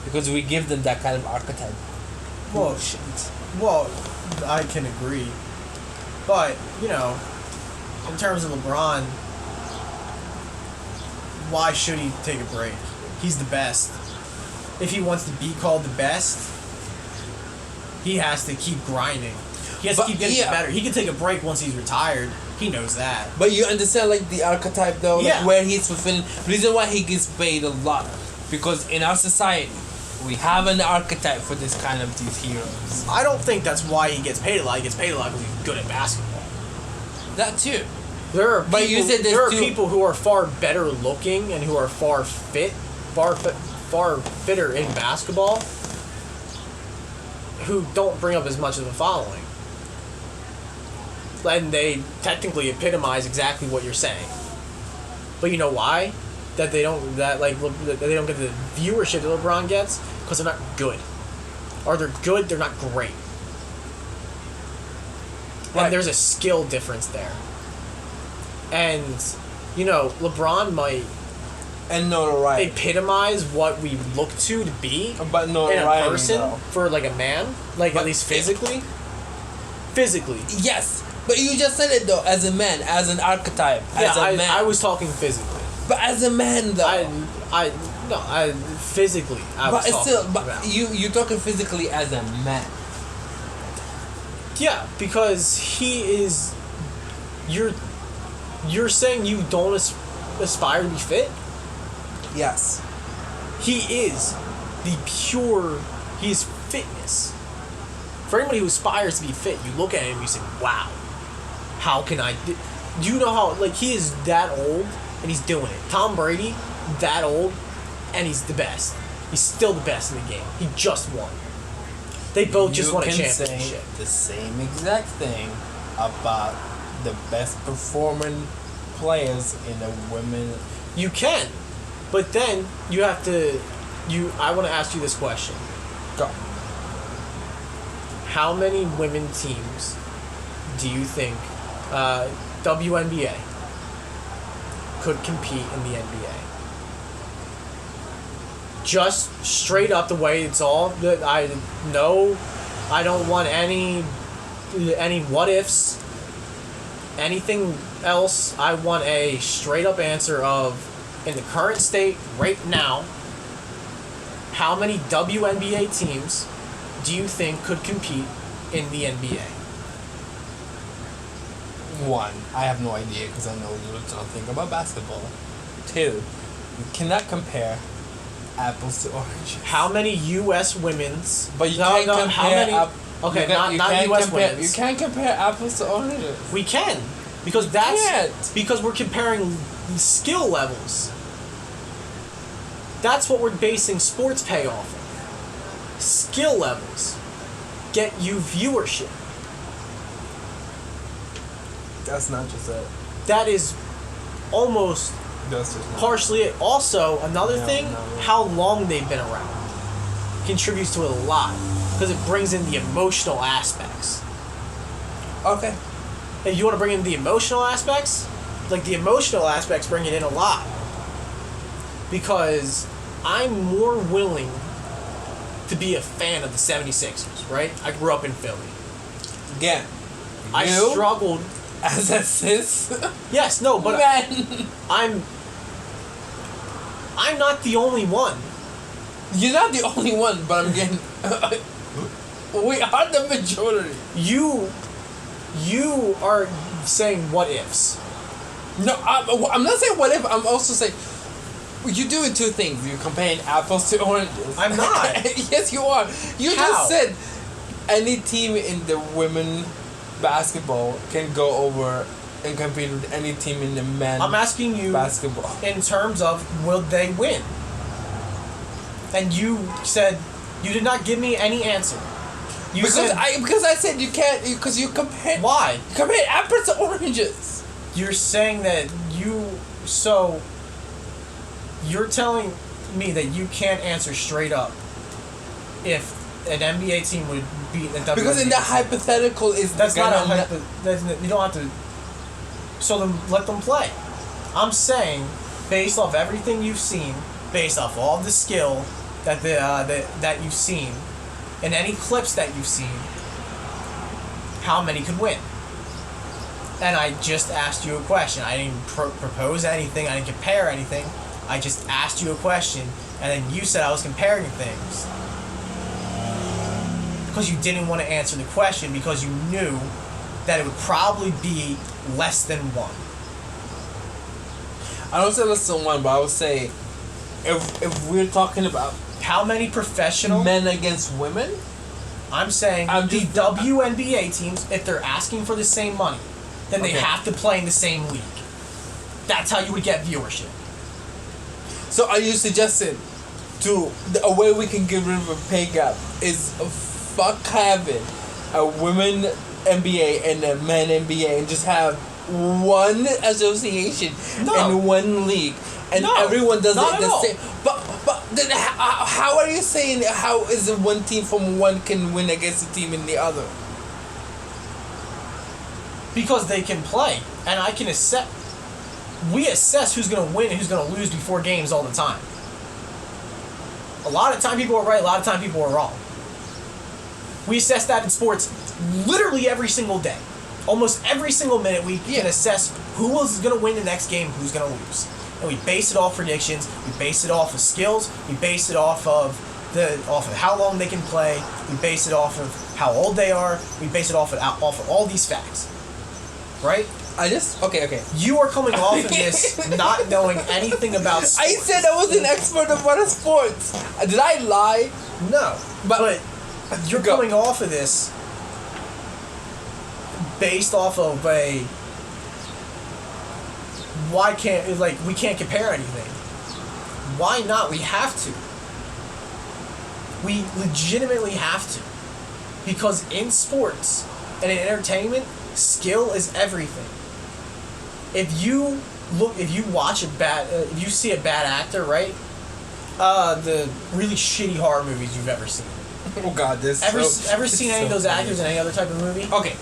because we give them that kind of archetype. Well, I can agree. But, in terms of LeBron, why should he take a break? He's the best. If he wants to be called the best, he has to keep grinding. He has to keep getting better. He can take a break once he's retired. He knows that. But you understand, the archetype, though? Yeah. Where he's fulfilling... The reason why he gets paid a lot, because in our society, we have an archetype for this kind of these heroes. I don't think that's why he gets paid a lot. He gets paid a lot because he's good at basketball. That too. There are But people who are far better looking and who are far fitter in basketball who don't bring up as much of a following. And they technically epitomize exactly what you're saying. But you know why? That they don't that they don't get the viewership that LeBron gets because they're not good, or they're good, they're not great. Right. And there's a skill difference there. And you know, LeBron might And notoriety. epitomize what we look to be But in a notoriety, person though. for like a man, like But at least physically. Physically, Yes, but you just said it though, as a man, as an archetype, yeah, as a man. I was talking physically. But as a man though. I physically. I but was it's talking still, but about. you're talking physically as a man. Yeah, because he is. You're saying you don't aspire to be fit. Yes. He is the pure. He is fitness. For anybody who aspires to be fit, you look at him and you say, "Wow, how can I?" Do you know how he is that old and he's doing it? Tom Brady, that old, and he's the best. He's still the best in the game. He just won. They both just won a championship. Say the same exact thing about the best performing players in the women. You can, but then you have to. I want to ask you this question. Go. How many women teams do you think WNBA could compete in the NBA? Just straight up the way it's all. I don't want any what ifs. Anything else? I want a straight up answer of, in the current state right now, how many WNBA teams do you think could compete in the NBA? One, I have no idea because I know little something about basketball. Two, you cannot compare apples to oranges. How many U.S. women's? But you can't compare. How many? You not can't U.S. compare, women's. You can't compare apples to oranges. We can, because because we're comparing skill levels. That's what we're basing sports pay off of. Skill levels get you viewership. That's not just it. That is almost That's just not. partially it. Also, another thing, no. how long they've been around contributes to it a lot, because it brings in the emotional aspects. Okay. If you want to bring in the emotional aspects, the emotional aspects bring it in a lot. Because I'm more willing to be a fan of the 76ers, right? I grew up in Philly. Again, I you struggled. as a cis Yes, no, but man. I'm not the only one. You're not the only one, but I'm getting. We are the majority. You are saying what ifs. No, I'm not saying what if. I'm also saying you're doing two things. You're comparing apples to oranges. I'm not. Yes, you are. You How? just said any team in the women basketball can go over and compete with any team in the men. I'm asking you basketball in terms of will they win? And you said you did not give me any answer. You because said I said you can't because you compare. why? You compare apples to oranges. You're saying that you're telling me that you can't answer straight up if an NBA team would beat a WNBA Because in the team. hypothetical is That's not a gonna you don't have to. So then let them play. I'm saying, based off everything you've seen, based off all the skill that you've seen, and any clips that you've seen, how many could win? And I just asked you a question. I didn't propose anything. I didn't compare anything. I just asked you a question, and then you said I was comparing things. Because you didn't want to answer the question because you knew that it would probably be less than one. I don't say less than one, but I would say if we're talking about How many professional men against women, I'm saying the WNBA teams, if they're asking for the same money, then they Okay. have to play in the same league. That's how you would get viewership. so are you suggesting a way we can get rid of a pay gap is fuck having a women NBA and a men NBA and just have one association and one league, and everyone does it the same. But then how are you saying how is it one team from one can win against a team in the other? Because they can play, and I can assess. We assess who's going to win and who's going to lose before games all the time. A lot of time people are right, a lot of time people are wrong. We assess that in sports literally every single day. Almost every single minute we can assess who is going to win the next game, who's going to lose. And we base it off predictions, we base it off of skills, we base it off of how long they can play, we base it off of how old they are, we base it off of all these facts. Right? Okay. You are coming off of this not knowing anything about sports. I said I was an expert of what sports. Did I lie? No. But you're coming off of this based off of we can't compare anything. Why not? We have to. We legitimately have to. Because in sports and in entertainment, skill is everything. If you see a bad actor, right? The really shitty horror movies you've ever seen. Oh God, ever seen any of those actors in any other type of movie? Okay,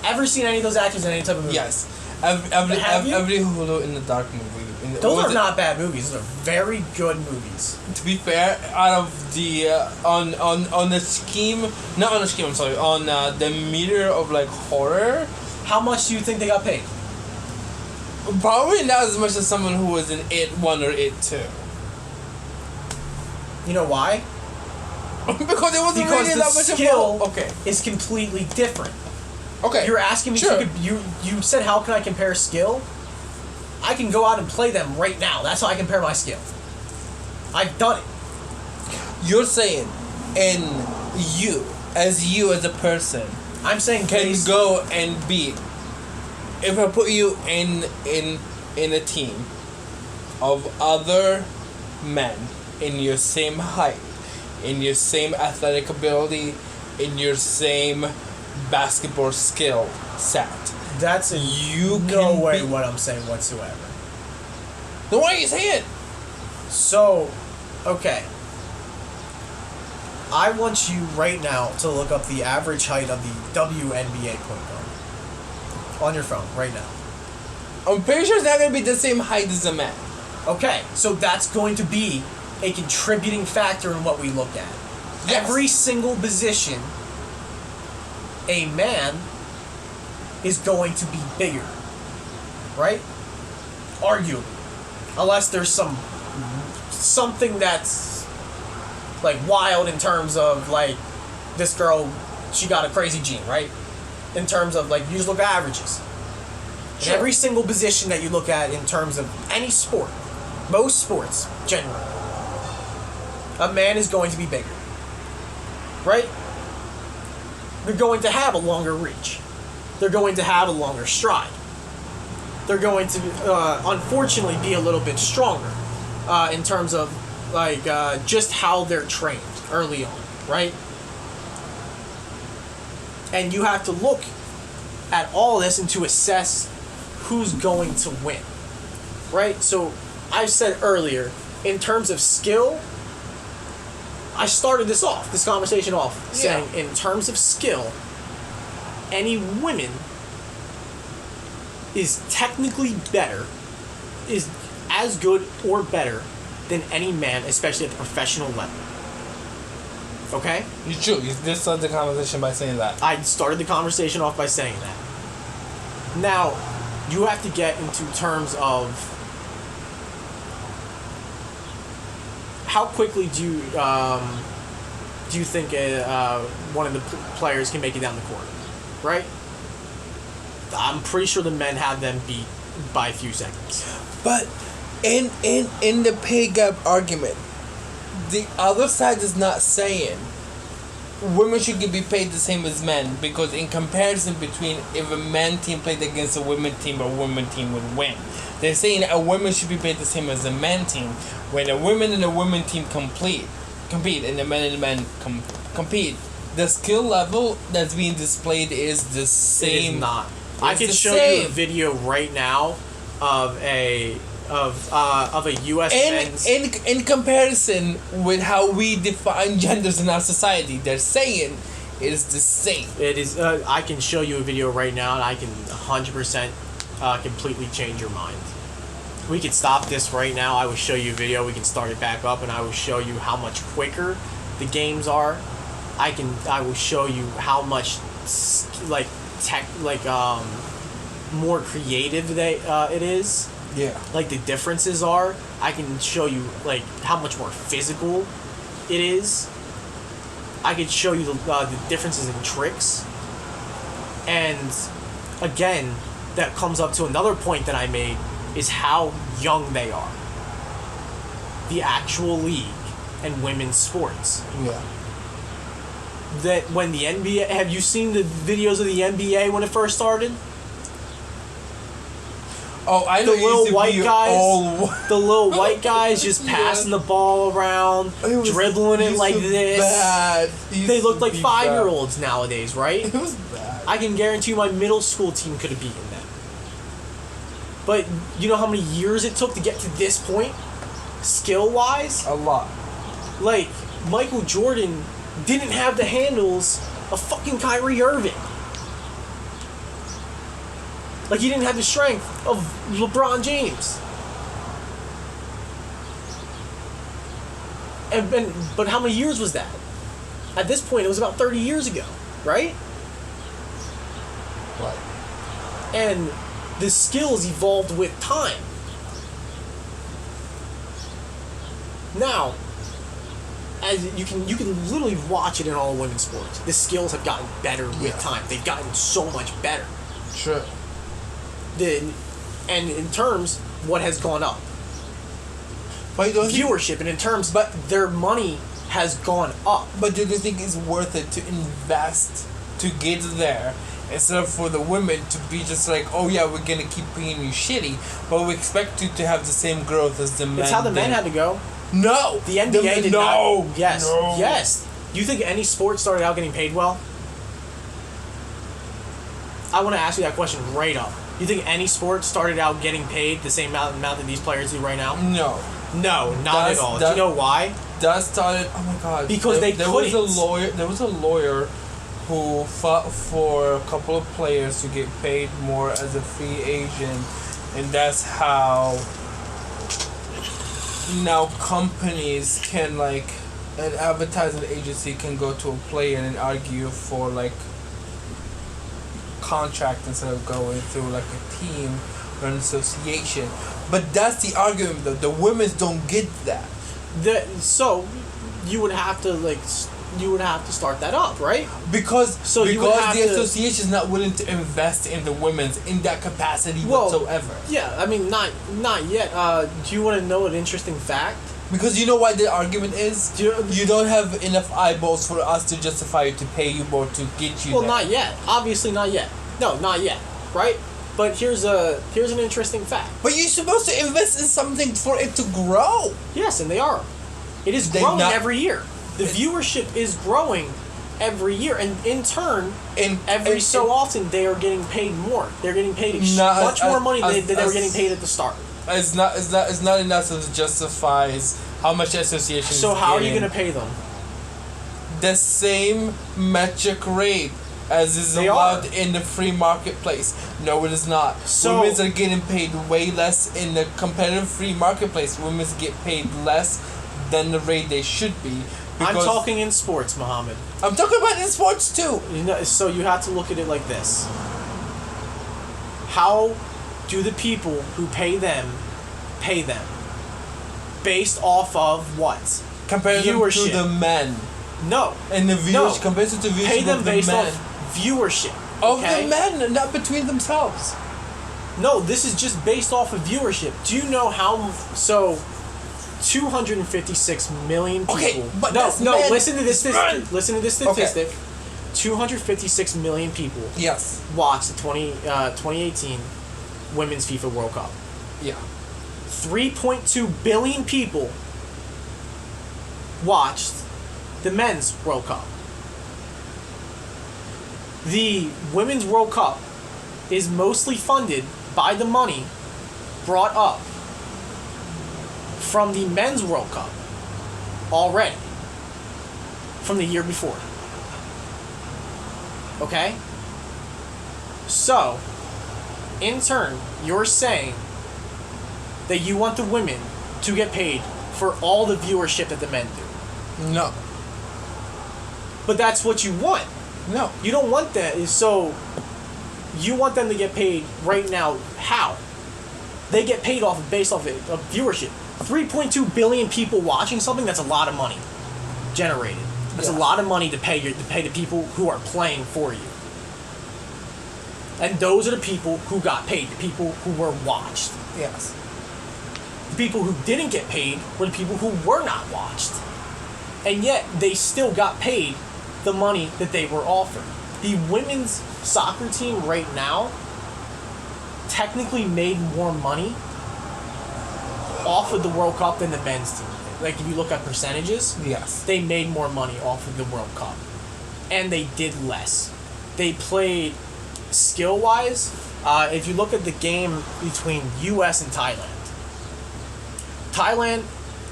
ever seen any of those actors in any type of movie? Yes, every Hulu in the Dark movie. Those are not bad movies. Those are very good movies. To be fair, out of the on the scheme, not on the scheme. I'm sorry, on the meter of like horror. How much do you think they got paid? Probably not as much as someone who was in It 1 or It 2. You know why? Because it wasn't really that much skill is completely different. Okay. You're asking me you said how can I compare skill? I can go out and play them right now. That's how I compare my skill. I've done it. You're saying you as a person, I'm saying can go and beat. If I put you in a team of other men in your same height, in your same athletic ability, in your same basketball skill set, that's no way what I'm saying whatsoever. Then why are you saying it? So, okay. I want you right now to look up the average height of the WNBA point guard. On your phone, right now. I'm pretty sure it's not going to be the same height as a man. Okay, so that's going to be a contributing factor in what we look at. Yes. Every single position, a man is going to be bigger. Right? Arguably. Unless there's something that's like wild in terms of like this girl, she got a crazy gene, right? In terms of, like, you just look at averages. Sure. Every single position that you look at in terms of any sport, most sports, generally, a man is going to be bigger. Right? They're going to have a longer reach. They're going to have a longer stride. They're going to, unfortunately, be a little bit stronger in terms of, like, just how they're trained early on, right? And you have to look at all this and to assess who's going to win. Right? So, I said earlier, in terms of skill, I started this conversation off, saying in terms of skill, any woman is technically better, is as good or better than any man, especially at the professional level. Okay? You just started the conversation by saying that. I started the conversation off by saying that. Now, you have to get into terms of how quickly do you think one of the players can make it down the court, right? I'm pretty sure the men have them beat by a few seconds. But in the pay gap argument, the other side is not saying women should be paid the same as men, because in comparison between if a man team played against a women team, a women team would win. They're saying a woman should be paid the same as a man team. When a woman and a women team compete and the men and the men compete, the skill level that's being displayed is the same. It is not. I It's can the show you a same. video right now of a U.S. men's. In comparison with how we define genders in our society, they're saying it is the same. It is. I can show you a video right now, and I can 100% completely change your mind. We could stop this right now. I will show you a video. We can start it back up, and I will show you how much quicker the games are. I will show you how much more creative it is. Yeah. Like the differences are. I can show you like how much more physical it is. I could show you the differences in tricks. And again, that comes up to another point that I made is how young they are. The actual league and women's sports. Yeah. That when the NBA, have you seen the videos of the NBA when it first started? Oh, I know. The little white guys, All... the little white guys just passing the ball around, dribbling it like this. Bad. They look like 5-year-olds nowadays, right? It was bad. I can guarantee you my middle school team could have beaten them. But you know how many years it took to get to this point? Skill-wise? A lot. Like, Michael Jordan didn't have the handles of fucking Kyrie Irving. Like, he didn't have the strength of LeBron James. But how many years was that? At this point, it was about 30 years ago, right? What? And the skills evolved with time. Now, as you can literally watch it in all women's sports. The skills have gotten better with time. They've gotten so much better. Sure. And in terms, what has gone up? But you don't think, Viewership, and in terms, but their money has gone up. but do you think it's worth it to invest to get there instead of for the women to be just like, oh yeah, we're gonna keep paying you shitty, but we expect you to have the same growth as the men? It's how the men did. had to go. No. The NBA did no. not. Yes. No. Yes. You think any sport started out getting paid well? I want to ask you that question right up. You think any sport started out getting paid the same amount that these players do right now? No. No, not at all. Do you know why? That started. Oh my god. Because there was a couldn't. lawyer. There was a lawyer who fought for a couple of players to get paid more as a free agent, and that's how now companies can like an advertising agency can go to a player and argue for like contract instead of going through like a team or an association. But that's the argument though. The women don't get that. So you would have to start that up, right? Because you would have the to- association is not willing to invest in the women's in that capacity whatsoever. Yeah, I mean not yet. Do you want to know an interesting fact? Because you know why the argument is? Do You don't have enough eyeballs for us to justify to pay you more to get you Well, there. not yet. Obviously, not yet. No, not yet. Right? But here's an interesting fact. But you're supposed to invest in something for it to grow. Yes, and they are. It is They growing not- every year. The viewership is growing every year, and in turn, every so often they are getting paid more. They're getting paid much more money than they were getting paid at the start. It's not enough that justifies how much the association is So how are you getting. going to pay them? The same metric rate as is They allowed are. in the free marketplace. No, it is not. So- Women's are getting paid way less in the competitive free marketplace. Women's get paid less than the rate they should be. I'm because- talking in sports, Muhammad. I'm talking about in sports too. So you have to look at it like this. How do the people who pay them based off of what? Compared to Viewership. the men. No. And the viewers No. compared to the viewership Pay them of the based men. off viewership. Of okay? the men, not between themselves. No, this is just based off of viewership. Do you know how? So, 256 million people. Okay, but no, that's no. men. Listen to this. It's men. Listen to this statistic. 256 million people Yes. watched the 2018 Women's FIFA World Cup. Yeah. 3.2 billion people watched the Men's World Cup. The Women's World Cup is mostly funded by the money brought up from the Men's World Cup already from the year before. Okay? So, in turn, you're saying that you want the women to get paid for all the viewership that the men do. No. But that's what you want. No. You don't want that. So, you want them to get paid right now. How? They get paid based off of viewership. 3.2 billion people watching something, that's a lot of money generated. That's a lot of money to pay the people who are playing for you. And those are the people who got paid, the people who were watched. Yes. The people who didn't get paid were the people who were not watched. And yet, they still got paid the money that they were offered. The women's soccer team right now technically made more money off of the World Cup than the men's team. Like, if you look at percentages, Yes. they made more money off of the World Cup. And they did less. They played skill-wise. If you look at the game between U.S. and Thailand, Thailand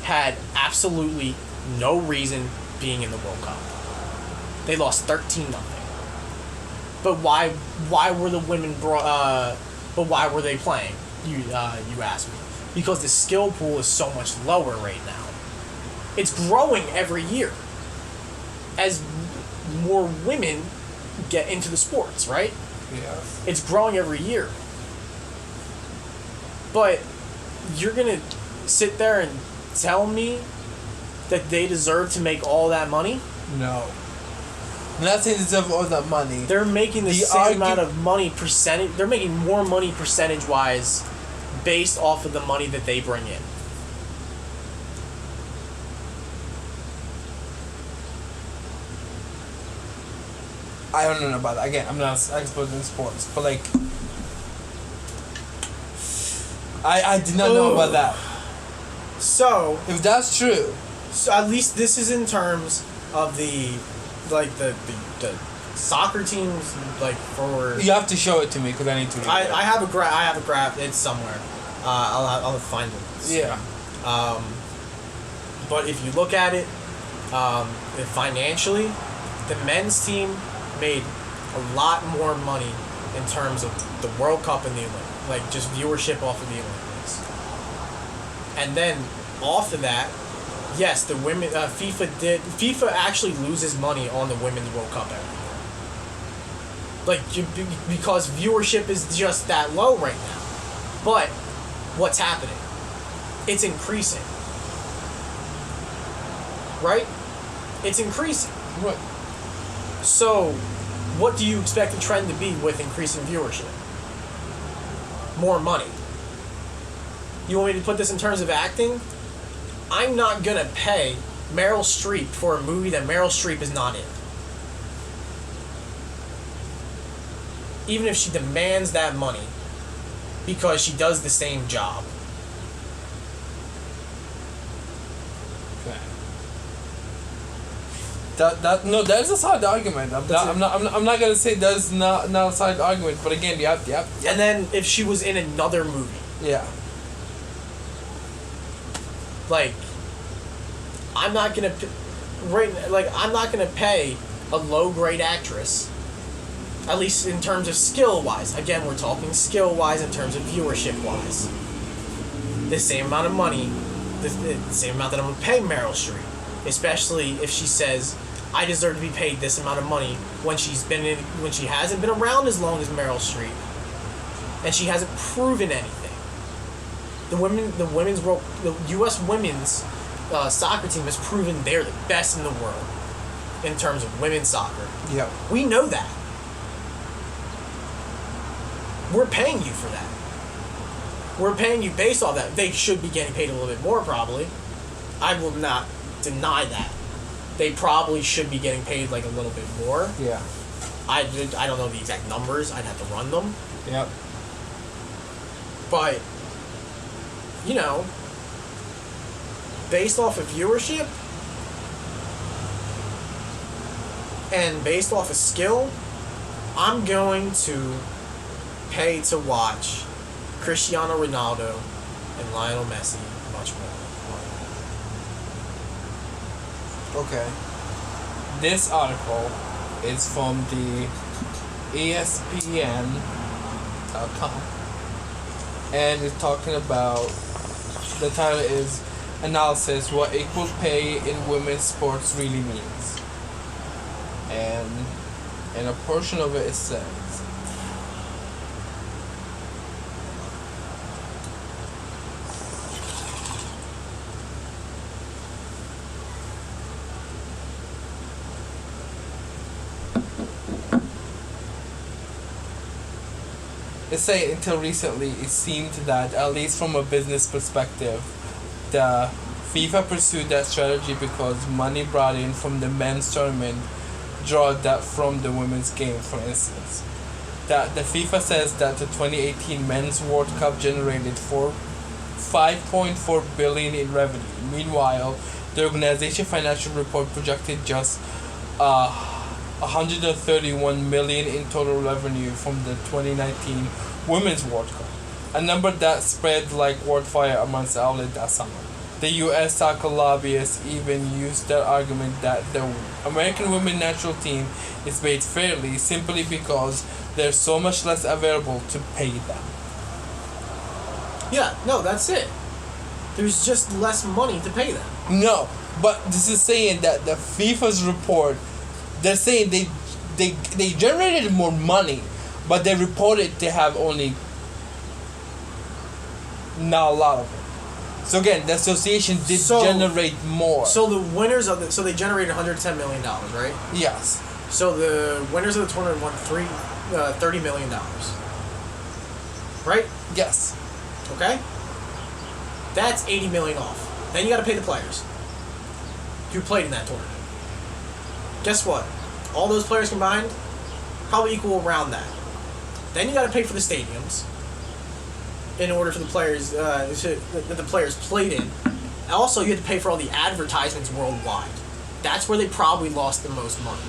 had absolutely no reason being in the World Cup. They lost 13-0. But why were the women but why were they playing? You asked me. Because the skill pool is so much lower right now. It's growing every year as more women get into the sports, right? Yes. It's growing every year. But you're going to sit there and tell me that they deserve to make all that money? No. I'm not saying they deserve all that money. They're making the same amount of money percentage. They're making more money percentage-wise based off of the money that they bring in. I don't know about that. Again, I'm not an expert in sports, but like, I did not know about that. So, If that's true, at least this is in terms of the soccer teams, like, for... you have to show it to me because I need to read it. I have a graph. It's somewhere. I'll find it. Yeah. But if you look at it, financially, the men's team made a lot more money in terms of the World Cup and the Olympics, like just viewership off of the Olympics. And then off of that, yes, the women FIFA actually loses money on the Women's World Cup every year. Like, because viewership is just that low right now. But what's happening? It's increasing. Right? It's increasing. Right. So, what do you expect the trend to be with increasing viewership? More money. You want me to put this in terms of acting? I'm not gonna pay Meryl Streep for a movie that Meryl Streep is not in. Even if she demands that money because she does the same job. That's a solid argument. I'm not gonna say that's not a solid argument, but again, you have. And then if she was in another movie, Yeah. like, I'm not gonna pay a low grade actress, at least in terms of skill wise. Again, we're talking skill wise in terms of viewership wise. The same amount of money, the same amount that I'm gonna pay Meryl Streep. Especially if she says, I deserve to be paid this amount of money when she hasn't been around as long as Meryl Streep, and she hasn't proven anything. The U.S. women's soccer team has proven they're the best in the world in terms of women's soccer. Yep. We know that. We're paying you for that. We're paying you based on that. They should be getting paid a little bit more, probably. I will not deny that. They probably should be getting paid like a little bit more. Yeah. I don't know the exact numbers. I'd have to run them. Yep. But, you know, based off of viewership and based off of skill, I'm going to pay to watch Cristiano Ronaldo and Lionel Messi much more. Okay. This article is from the ESPN.com. And it's talking about, the title is Analysis, What Equal Pay in Women's Sports Really Means. And in a portion of it says, It say until recently, it seemed that, at least from a business perspective, the FIFA pursued that strategy because money brought in from the men's tournament draw that from the women's game, for instance. That the FIFA says that the 2018 Men's World Cup generated $5.4 billion in revenue. Meanwhile, the organization financial report projected just 131 million in total revenue from the 2019 Women's World Cup, a number that spread like wildfire amongst outlets that summer. The U.S. soccer lobbyists even used their argument that the American women's national team is paid fairly simply because there's so much less available to pay them. Yeah, no, that's it. There's just less money to pay them. No, but this is saying that the FIFA's report, they're saying they generated more money, but they reported to have only not a lot of it. So again, the association did generate more. So the winners of so they generated $110 million, right? Yes. So the winners of the tournament won $30 million. Right? Yes. Okay? That's $80 million off. Then you gotta pay the players who played in that tournament. Guess what? All those players combined probably equal around that. Then you gotta pay for the stadiums in order for the players that the players played in. Also, you had to pay for all the advertisements worldwide. That's where they probably lost the most money.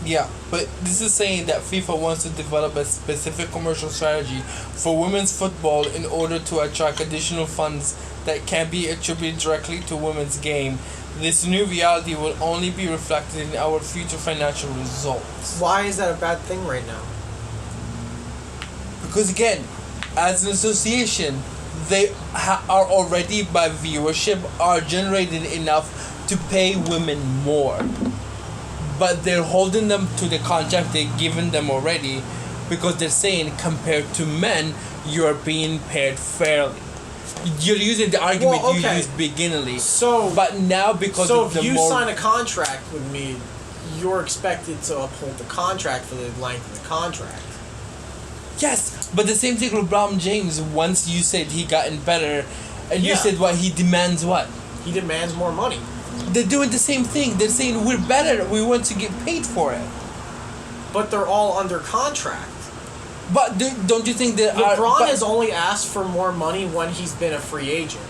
Yeah, but this is saying that FIFA wants to develop a specific commercial strategy for women's football in order to attract additional funds that can be attributed directly to women's game. This new reality will only be reflected in our future financial results. Why is that a bad thing right now? Because again, as an association, they are already by viewership are generating enough to pay women more. But they're holding them to the contract they've given them already because they're saying compared to men, you're being paid fairly. You're using the argument you used beginningly. But now because of the if you sign a contract with me, you're expected to uphold the contract for the length of the contract. Yes, but the same thing with LeBron James. Once you said he gotten better, and you said what he demands what? He demands more money. They're doing the same thing. They're saying we're better. We want to get paid for it. But they're all under contract. But don't you think that LeBron has only asked for more money when he's been a free agent.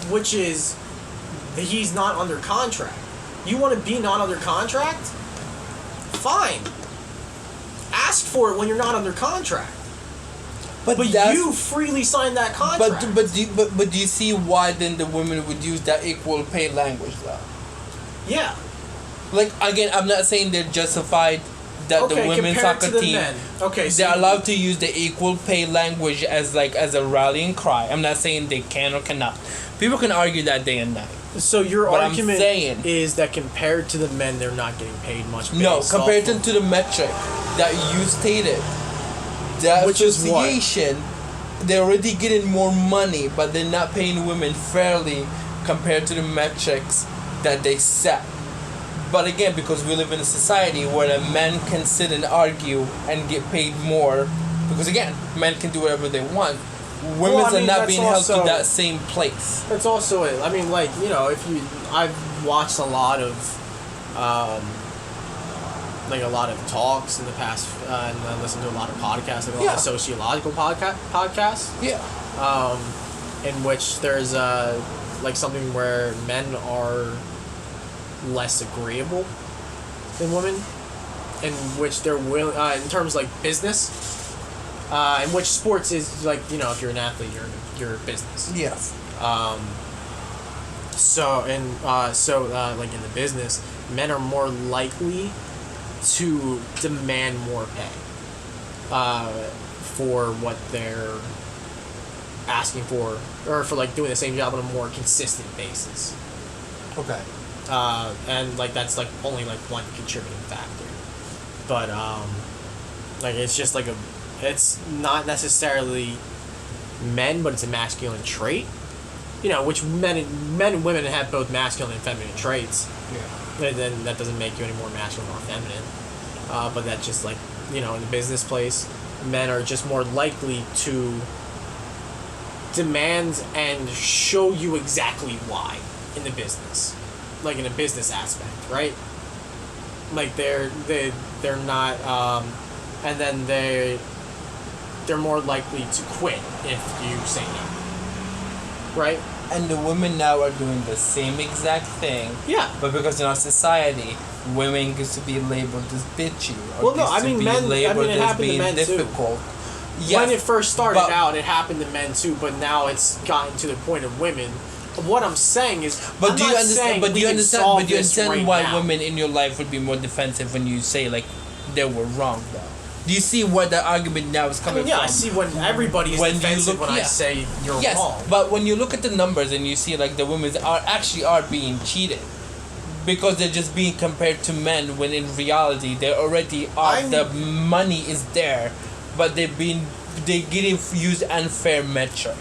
Which is he's not under contract. You want to be not under contract? Fine. Ask for it when you're not under contract. But you freely signed that contract. But do you see why then the women would use that equal pay language though? Yeah. Like again, I'm not saying they're justified that the women's soccer team they're allowed to use the equal pay language as a rallying cry. I'm not saying they can or cannot. People can argue that day and night. So your argument is that compared to the men, they're not getting paid much. No, compared to the metric that you stated, the association, they're already getting more money, but they're not paying women fairly compared to the metrics that they set. But again, because we live in a society where a man can sit and argue and get paid more, because again, men can do whatever they want. Women are not being held to that same place. That's also it. I mean, like, you know, I've watched a lot of, a lot of talks in the past, and I listened to a lot of podcasts, like a lot of sociological podcasts. Yeah. In which there's something where men are less agreeable than women. in which they're willing, in terms like business, in which sports is like, if you're an athlete, you're a business. Yes. Like in the business, men are more likely to demand more pay for what they're asking for, or for like doing the same job on a more consistent basis. Okay. And like that's like only like one contributing factor, but like it's just like it's not necessarily men, but it's a masculine trait. Which men and women have both masculine and feminine traits. Yeah. And then that doesn't make you any more masculine or feminine. But that's just like, in the business place, men are just more likely to demand and show you exactly why in the business. Like in a business aspect, right? Like they're not, and then they're more likely to quit if you say no. Right? And the women now are doing the same exact thing. Yeah. But because in our society, women gets to be labeled as bitchy. Well, no, I mean, men. It happened to men difficult. too. Yes, when it first started out, it happened to men too. But now it's gotten to the point of women. What I'm saying is, do you understand why now. women in your life would be more defensive when you say like they were wrong though? Do you see where the argument now is coming from? I see when everybody is defensive when I say you're wrong. Yes, but when you look at the numbers and you see like the women are being cheated because they're just being compared to men when in reality they already are. The money is there, but they're getting used unfair metric.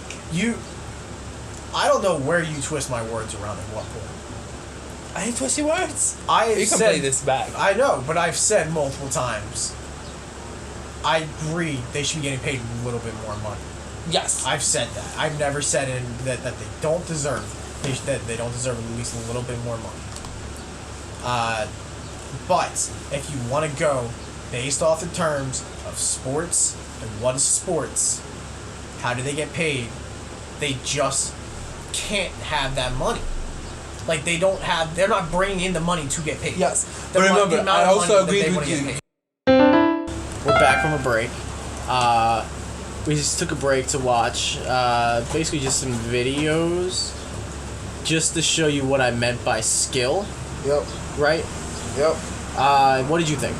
I don't know where you twist my words around at what point. I didn't twist your words. You can play this back. I know, but I've said multiple times. I agree they should be getting paid a little bit more money. Yes. I've said that. I've never said that they don't deserve that they don't deserve at least a little bit more money. But if you want to go based off the terms of sports and what is sports, how do they get paid? They just can't have that money. Like they're not bringing in the money to get paid. Yes. But remember, I also agree with you. We're back from a break. We just took a break to watch basically just some videos just to show you what I meant by skill. Yep. Right? Yep. What did you think?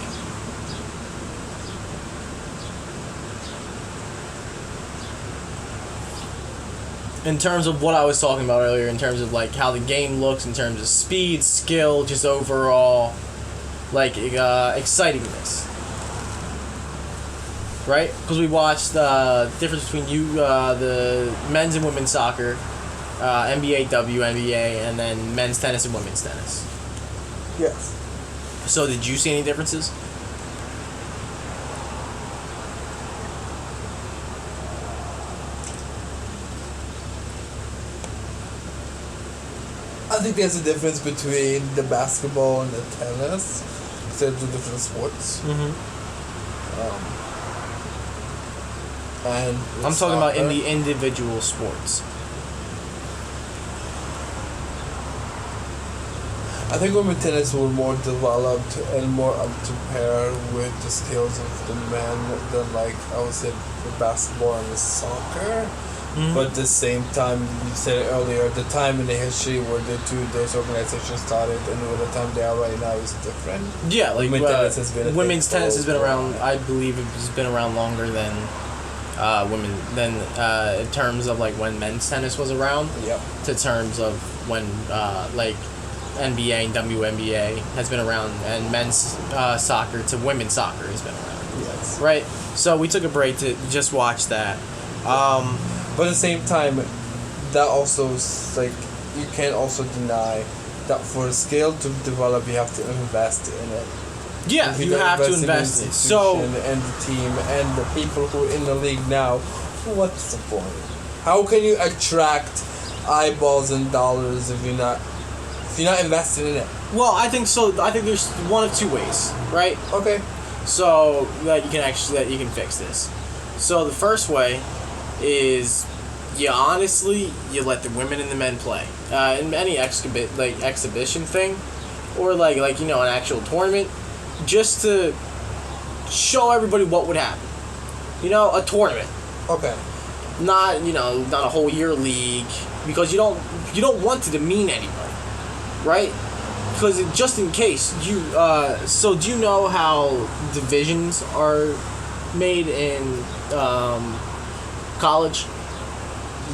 In terms of what I was talking about earlier, in terms of like how the game looks, in terms of speed, skill, just overall like excitingness. Right? Because we watched the difference between the men's and women's soccer, NBA, WNBA, and then men's tennis and women's tennis. Yes. So did you see any differences? I think there's a difference between the basketball and the tennis. They're two different sports. And I'm talking about in the individual sports. I think women's tennis were more developed and more up to par with the skills of the men than like I would say the basketball and the soccer. But at the same time, you said earlier, the time in the history where those organizations started and where the time they are right now is different. Yeah, like women's tennis has been around. I believe it's been around longer than in terms of like when men's tennis was around. Yep. To terms of when like NBA and WNBA has been around, and men's soccer to women's soccer has been around. Yes. Right. So we took a break to just watch that. But at the same time, that also like you can't also deny that for a skill to develop, you have to invest in it. Yeah, you have to invest in it. So and the team and the people who are in the league now, what's the point? How can you attract eyeballs and dollars if you're not invested in it? Well, I think so. I think there's one of two ways, right? Okay. So that you can fix this. So the first way is you let the women and the men play in any exhibition thing, or like an actual tournament, just to show everybody what would happen. You know, a tournament. Okay. Not a whole year league, because you don't want to demean anybody, right? Because just in case you so do you know how divisions are made in college?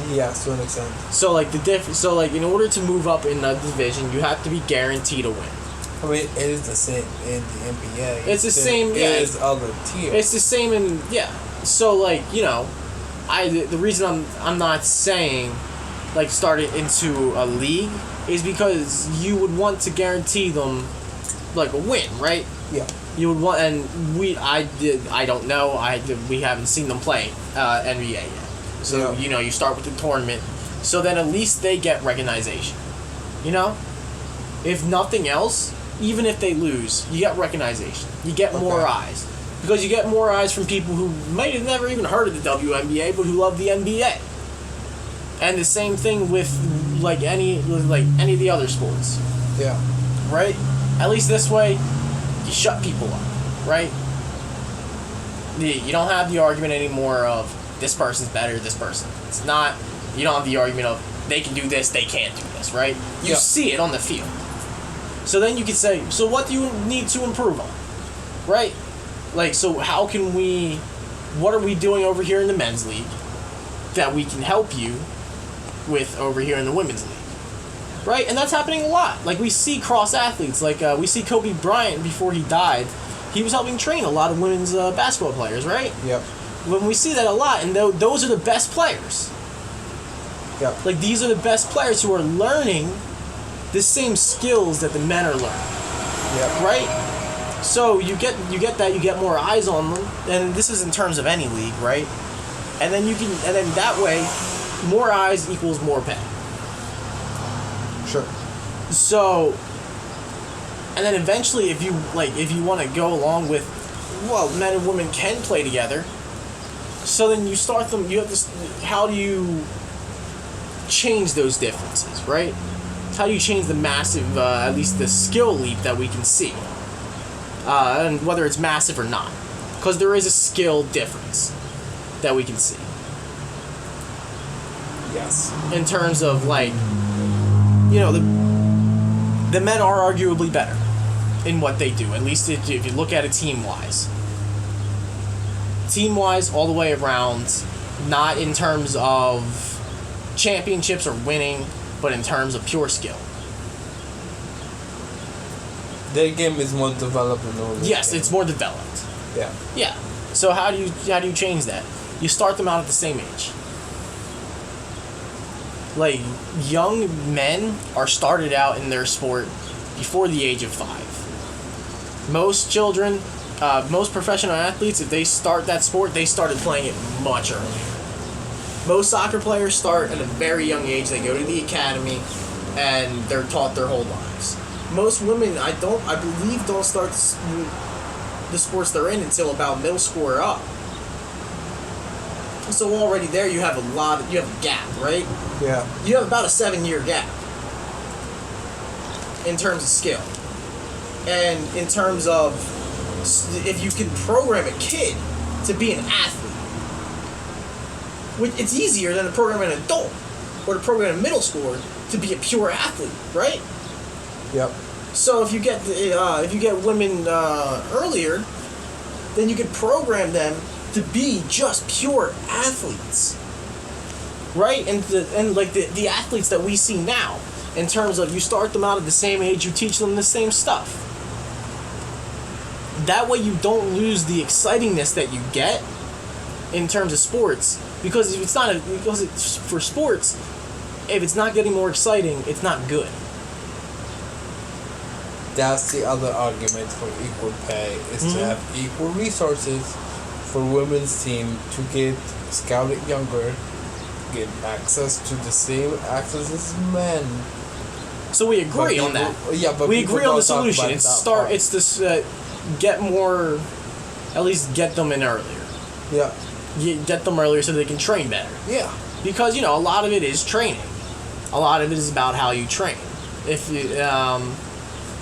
Yes, to an extent. So in order to move up in a division, you have to be guaranteed a win. I mean, it is the same in the NBA. It's the same. It Yeah, is other tiers. it's the same in So the reason I'm not saying like start it into a league is because you would want to guarantee them like a win, right? Yeah. You would want, and I don't know. We haven't seen them play NBA yet. So Yeah. you start with the tournament, so then at least they get recognition. If nothing else, even if they lose, you get recognition. You get more Okay. eyes, because you get more eyes from people who might have never even heard of the WNBA, but who love the NBA. And the same thing with any of the other sports, Yeah. right? At least this way, you shut people up, right? You don't have the argument anymore of this person's better, this person. It's not. You don't have the argument of they can do this, they can't do this, right? You Yeah. see it on the field. So then you can say, so what do you need to improve on, right? So how can we? What are we doing over here in the men's league that we can help you with over here in the women's league, right? And that's happening a lot. Like we see cross athletes, we see Kobe Bryant before he died. He was helping train a lot of women's basketball players, right? Yep. When we see that a lot, and those are the best players. Yep. Like these are the best players who are learning the same skills that the men are learning, Yep. right? So you get that, you get more eyes on them, and this is in terms of any league, right? And then that way, more eyes equals more pay. Sure. So, and then eventually, if you want to go along with, well, men and women can play together. So then you start them. You have this. How do you change those differences, right? How do you change the massive, at least the skill leap that we can see, and whether it's massive or not, because there is a skill difference that we can see. Yes. In terms of the men are arguably better in what they do, at least if you look at it team-wise. Team-wise, all the way around, not in terms of championships or winning, but in terms of pure skill. Their game is more developed than all. Yes, it's more developed. Yeah. Yeah. So how do you change that? You start them out at the same age. Like, young men are started out in their sport before the age of 5. Most children, most professional athletes, if they start that sport, they started playing it much earlier. Most soccer players start at a very young age. They go to the academy, and they're taught their whole lives. Most women, I believe, don't start the sports they're in until about middle school or up. So already there, you have a gap, right? Yeah. You have about a 7-year gap in terms of skill. And in terms of if you can program a kid to be an athlete, it's easier than to program an adult or to program a middle schooler to be a pure athlete, right? Yep. So if you get women earlier, then you can program them to be just pure athletes, right? And the athletes that we see now, in terms of you start them out at the same age, you teach them the same stuff. That way you don't lose the excitingness that you get in terms of sports, because for sports, if it's not getting more exciting, it's not good. That's the other argument for equal pay, is to have equal resources for women's team to get scouted younger, get access to the same access as men. So we agree on that. Yeah, but we people agree on the don't talk solution. about It's that part. It's this get more, at least get them in earlier. Yeah. Get them earlier so they can train better. Yeah. Because a lot of it is training. A lot of it is about how you train. If you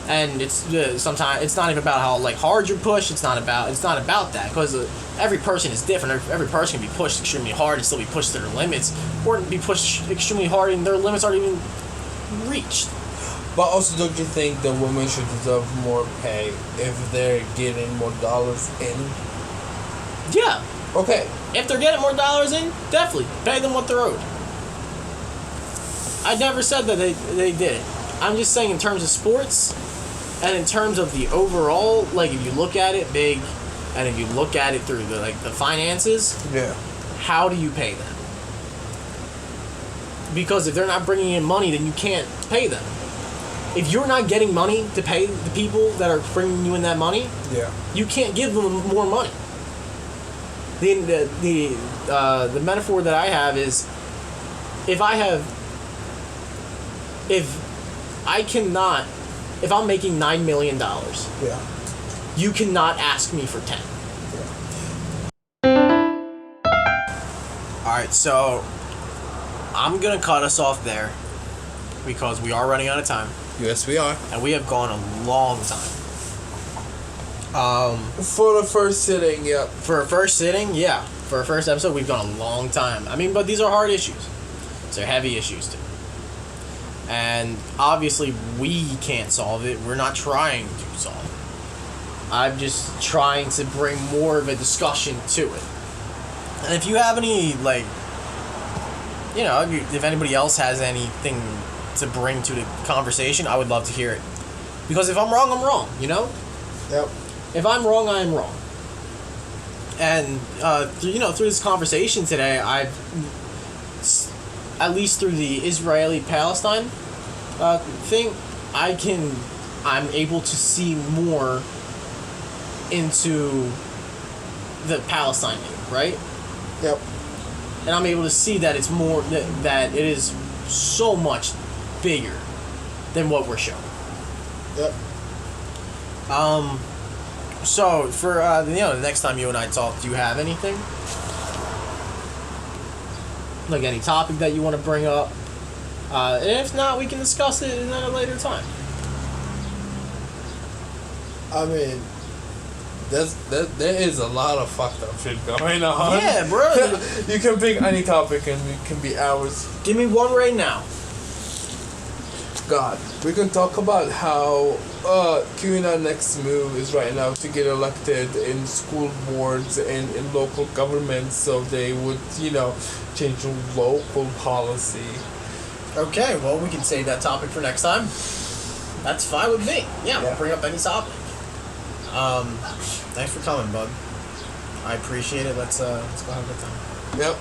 And it's sometimes it's not even about how like hard you're pushed. It's not about that because every person is different. Every person can be pushed extremely hard and still be pushed to their limits, or be pushed extremely hard and their limits aren't even reached. But also, don't you think the women should deserve more pay if they're getting more dollars in? Yeah. Okay. If they're getting more dollars in, definitely pay them what they're owed. I never said that they did it. I'm just saying in terms of sports and in terms of the overall, like if you look at it big and if you look at it through the finances, Yeah. how do you pay them? Because if they're not bringing in money, then you can't pay them. If you're not getting money to pay the people that are bringing you in that money, Yeah. you can't give them more money. The metaphor that I have is if I'm making $9 million, Yeah. you cannot ask me for 10. Alright, so I'm gonna cut us off there because we are running out of time. Yes, we are. And we have gone a long time. For the first sitting, yeah. For a first sitting, yeah. For a first episode, we've gone a long time. I mean, but these are hard issues. They're heavy issues, too. And obviously, we can't solve it. We're not trying to solve it. I'm just trying to bring more of a discussion to it. And if you have any, like, you know, if anybody else has anything to bring to the conversation, I would love to hear it. Because if I'm wrong, I'm wrong, you know? Yep. If I'm wrong, I am wrong. And, through this conversation today, I've, at least through the Israeli-Palestine thing, I'm able to see more into the Palestine thing, right? Yep. And I'm able to see that it's more, that it is so much bigger than what we're showing. Yep. So for the next time you and I talk, do you have anything? Like any topic that you want to bring up? And if not, we can discuss it at a later time. I mean, there is a lot of fucked up shit going on. Yeah, bro. You can pick any topic and it can be hours. Give me one right now. God, we can talk about how QAnon next move is right now to get elected in school boards and in local governments, so they would, change local policy. Okay, well, we can save that topic for next time. That's fine with me. Yeah, we'll bring up any topic. Thanks for coming, bud. I appreciate it. Let's go have a good time. Yep.